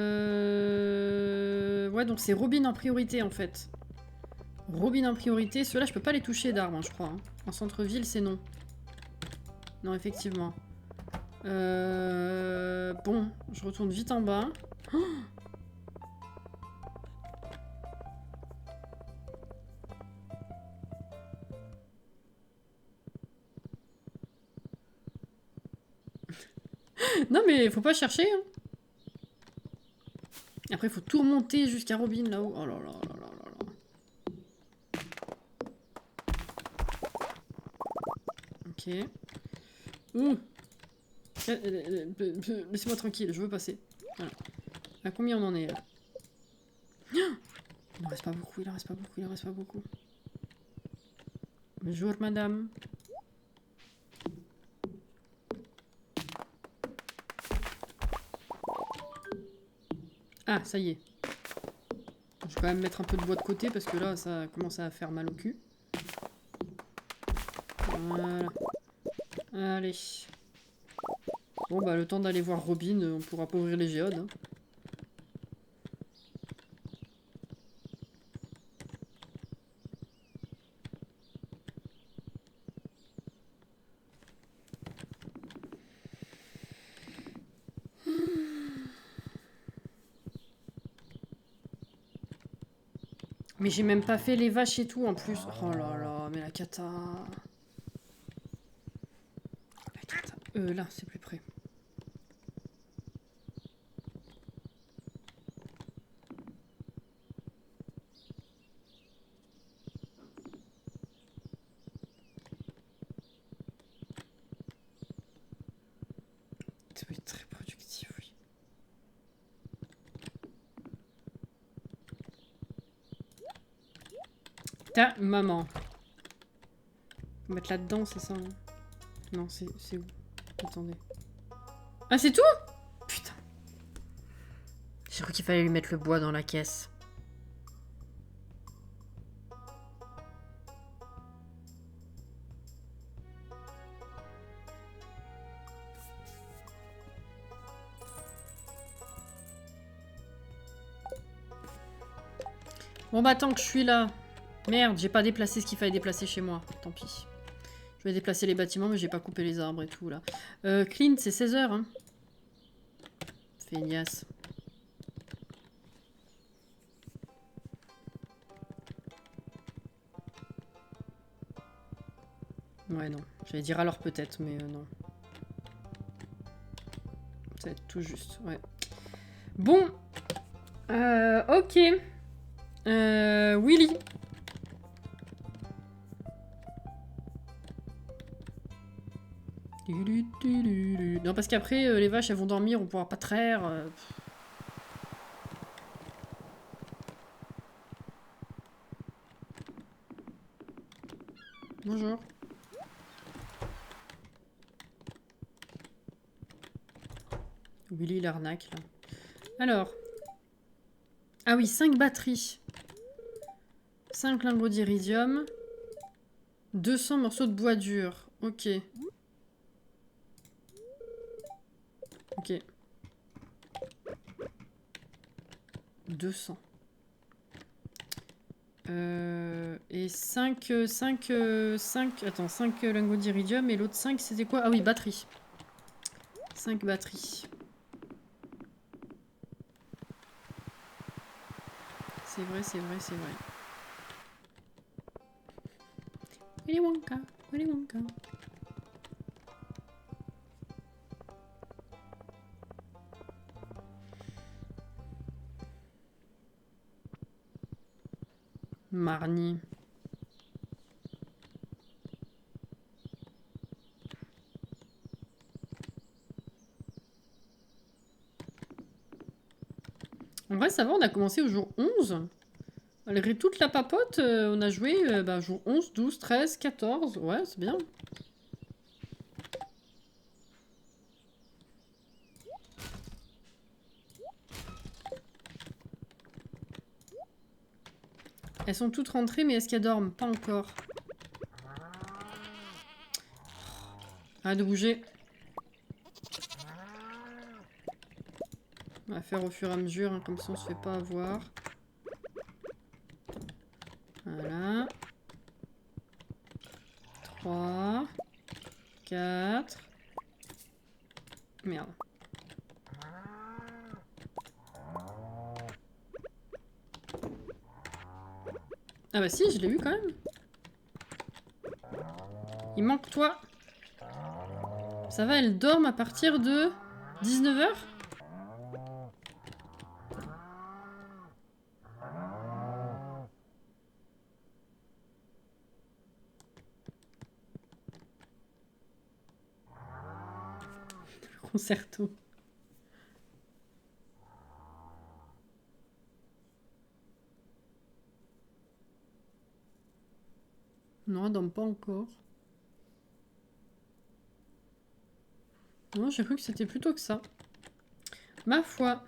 donc c'est Robin en priorité, en fait. Robin en priorité. Ceux-là, je peux pas les toucher d'arbres, hein, je crois. Hein. En centre-ville, c'est non. Non, effectivement. Bon, je retourne vite en bas. Oh non, mais faut pas chercher. Hein. Après, il faut tout remonter jusqu'à Robin là-haut. Oh là là là là là là. Ok. Ouh. Laissez-moi tranquille, je veux passer. Voilà. À combien on en est là? Il en reste pas beaucoup, il en reste pas beaucoup, il en reste pas beaucoup. Bonjour madame. Ah, ça y est. Je vais quand même mettre un peu de bois de côté parce que là, ça commence à faire mal au cul. Voilà. Allez. Bon, bah, le temps d'aller voir Robin, on pourra pas ouvrir les géodes. Hein. Mais j'ai même pas fait les vaches et tout en plus. Oh là là, mais la cata. La cata. Là, c'est plus près. Ça va être très productif, oui. Ta maman. Faut mettre là-dedans, c'est ça hein. Non, c'est où? Attendez. Ah, c'est tout? Putain. J'ai cru qu'il fallait lui mettre le bois dans la caisse. Bon bah tant que je suis là. Merde, j'ai pas déplacé ce qu'il fallait déplacer chez moi. Tant pis. Je vais déplacer les bâtiments, mais j'ai pas coupé les arbres et tout là. Clean, c'est 16 h hein. Feignasse. Ouais, non. J'allais dire alors peut-être, mais non. Ça va être tout juste, ouais. Bon. Ok. Willy. Non, parce qu'après, les vaches, elles vont dormir, on pourra pas traire. Bonjour. Willy l'arnaque, là. Alors. Ah oui, 5 batteries. 5 lingots d'iridium. 200 morceaux de bois dur. Ok. Ok. 200. Et 5... Attends, 5 lingots d'iridium et l'autre 5, c'était quoi? Ah oui, batterie. 5 batteries. C'est vrai, c'est vrai, c'est vrai. Willy Wonka, Willy Wonka. Marnie. En vrai, ça va, on a commencé au jour 11. Malgré toute la papote, on a joué jour 11, 12, 13, 14. Ouais, c'est bien. Elles sont toutes rentrées, mais est-ce qu'elles dorment? Pas encore. Arrête de bouger. On va faire au fur et à mesure, hein, comme ça on se fait pas avoir. Voilà. 3. 4. Merde. Ah bah si, je l'ai eu quand même. Il manque toi. Ça va, elle dorment à partir de 19 h. Concerto. Non, Adam, pas encore. Non, j'ai cru que c'était plutôt que ça. Ma foi.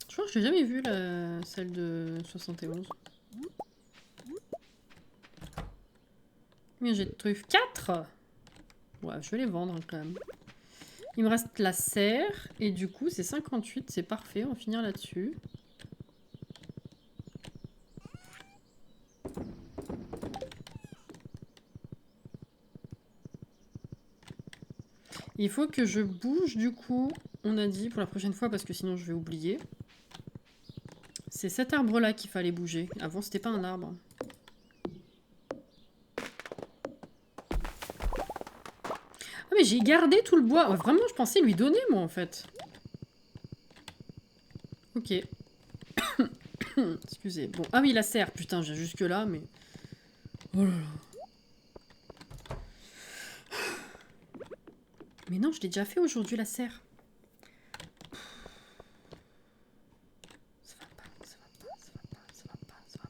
Je crois que je l'ai jamais vue, celle de 71. Mais j'ai de trucs 4. Ouais, je vais les vendre quand même. Il me reste la serre. Et du coup, c'est 58. C'est parfait. On va finir là-dessus. Il faut que je bouge du coup. On a dit pour la prochaine fois parce que sinon je vais oublier. C'est cet arbre-là qu'il fallait bouger. Avant, c'était pas un arbre. Ah mais j'ai gardé tout le bois. Ouais, vraiment, je pensais lui donner, moi, en fait. Ok. Excusez. Bon. Ah oui, la serre. Putain, j'ai jusque là, mais... Oh là là. Mais non, je l'ai déjà fait aujourd'hui, la serre. Ça va pas, ça va pas, ça va pas, ça va pas, ça va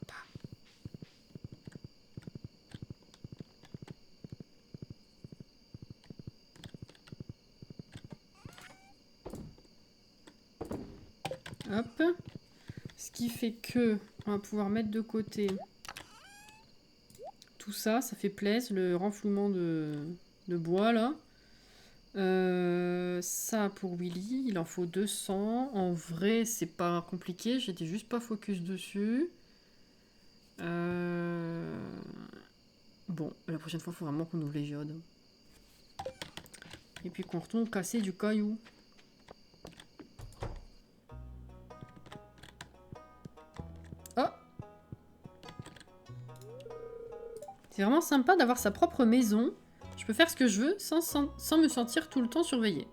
pas. Hop. Ce qui fait que on va pouvoir mettre de côté tout ça. Ça fait plaisir, le renflouement de bois là. Ça pour Willy, il en faut 200. En vrai, c'est pas compliqué. J'étais juste pas focus dessus. Bon, la prochaine fois, il faut vraiment qu'on ouvre les géodes. Et puis qu'on retourne casser du caillou. Oh! C'est vraiment sympa d'avoir sa propre maison. Je peux faire ce que je veux sans me sentir tout le temps surveillée.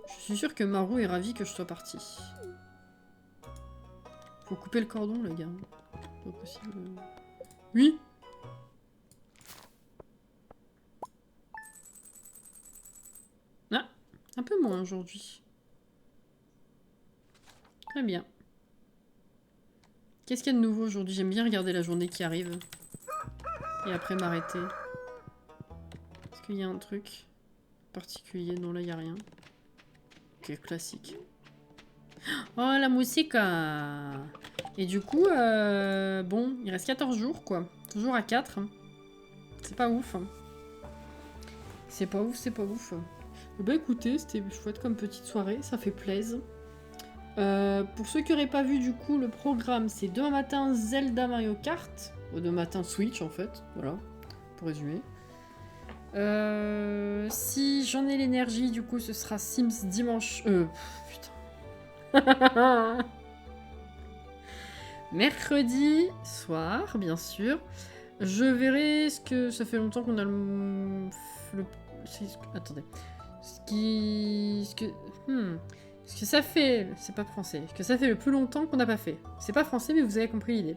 Je suis sûre que Marou est ravi que je sois partie. Faut couper le cordon, les gars. Pas possible. Oui! Ah! Un peu moins aujourd'hui. Très bien. Qu'est-ce qu'il y a de nouveau aujourd'hui? J'aime bien regarder la journée qui arrive. Et après m'arrêter. Est-ce qu'il y a un truc particulier? Non, là, il n'y a rien. Ok, classique. Oh, la musique! Et du coup, bon, il reste 14 jours, quoi. Toujours à 4. C'est pas ouf. C'est pas ouf, c'est pas ouf. Bah écoutez, c'était chouette comme petite soirée, ça fait plaisir. Pour ceux qui n'auraient pas vu du coup le programme, c'est demain matin Zelda Mario Kart, ou demain matin Switch en fait, voilà, pour résumer. Si j'en ai l'énergie, du coup ce sera Sims dimanche... putain. Mercredi soir, bien sûr. Je verrai ce que... Ça fait longtemps qu'on a attendez. Ce que ça fait... C'est pas français. Ce que ça fait le plus longtemps qu'on n'a pas fait. C'est pas français, mais vous avez compris l'idée.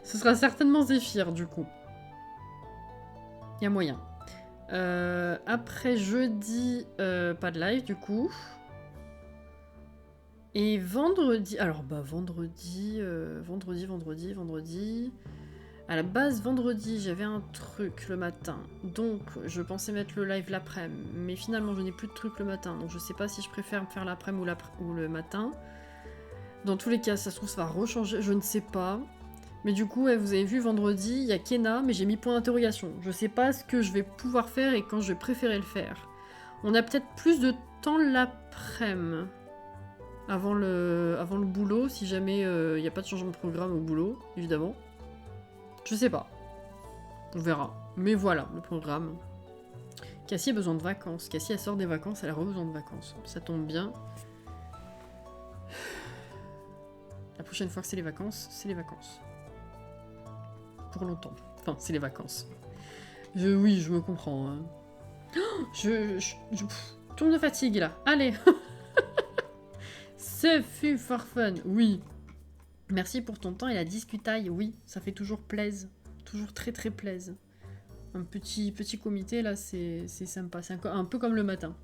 Ce sera certainement Zéphyr, du coup. Il y a moyen. Après jeudi, pas de live, du coup. Et vendredi... Alors, bah, vendredi... À la base, vendredi, j'avais un truc le matin. Donc, je pensais mettre le live l'après-midi. Mais finalement, je n'ai plus de truc le matin. Donc, je sais pas si je préfère faire l'après-midi ou le matin. Dans tous les cas, ça se trouve, ça va rechanger. Je ne sais pas. Mais du coup, ouais, vous avez vu, vendredi, il y a Kena, mais j'ai mis point d'interrogation. Je sais pas ce que je vais pouvoir faire et quand je vais préférer le faire. On a peut-être plus de temps l'après-midi. Avant le boulot, si jamais il n'y a pas de changement de programme au boulot, évidemment. Je sais pas. On verra. Mais voilà, le programme. Cassie a besoin de vacances. Cassie, elle sort des vacances, elle a besoin de vacances. Ça tombe bien. La prochaine fois que c'est les vacances, c'est les vacances. Pour longtemps. Enfin, c'est les vacances. Oui, je me comprends. Hein. Tout me fatigue là. Allez. Ce fut for fun. Oui. Merci pour ton temps et la discutaille. Oui, ça fait toujours plaise. Toujours très très plaise. Un petit comité là, c'est sympa. C'est un peu comme le matin.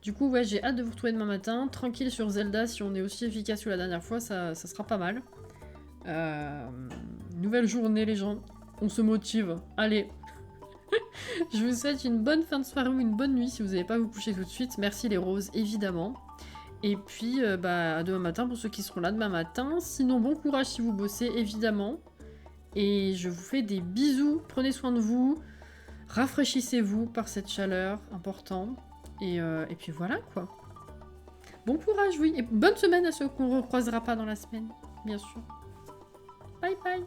Du coup, ouais, j'ai hâte de vous retrouver demain matin. Tranquille sur Zelda, si on est aussi efficace que la dernière fois, ça sera pas mal. Nouvelle journée les gens. On se motive. Allez. Je vous souhaite une bonne fin de soirée ou une bonne nuit si vous n'allez pas vous coucher tout de suite. Merci les roses, évidemment. Et puis, à demain matin pour ceux qui seront là demain matin. Sinon, bon courage si vous bossez, évidemment. Et je vous fais des bisous. Prenez soin de vous. Rafraîchissez-vous par cette chaleur, important. Et puis voilà, quoi. Bon courage, oui. Et bonne semaine à ceux qu'on ne recroisera pas dans la semaine, bien sûr. Bye bye.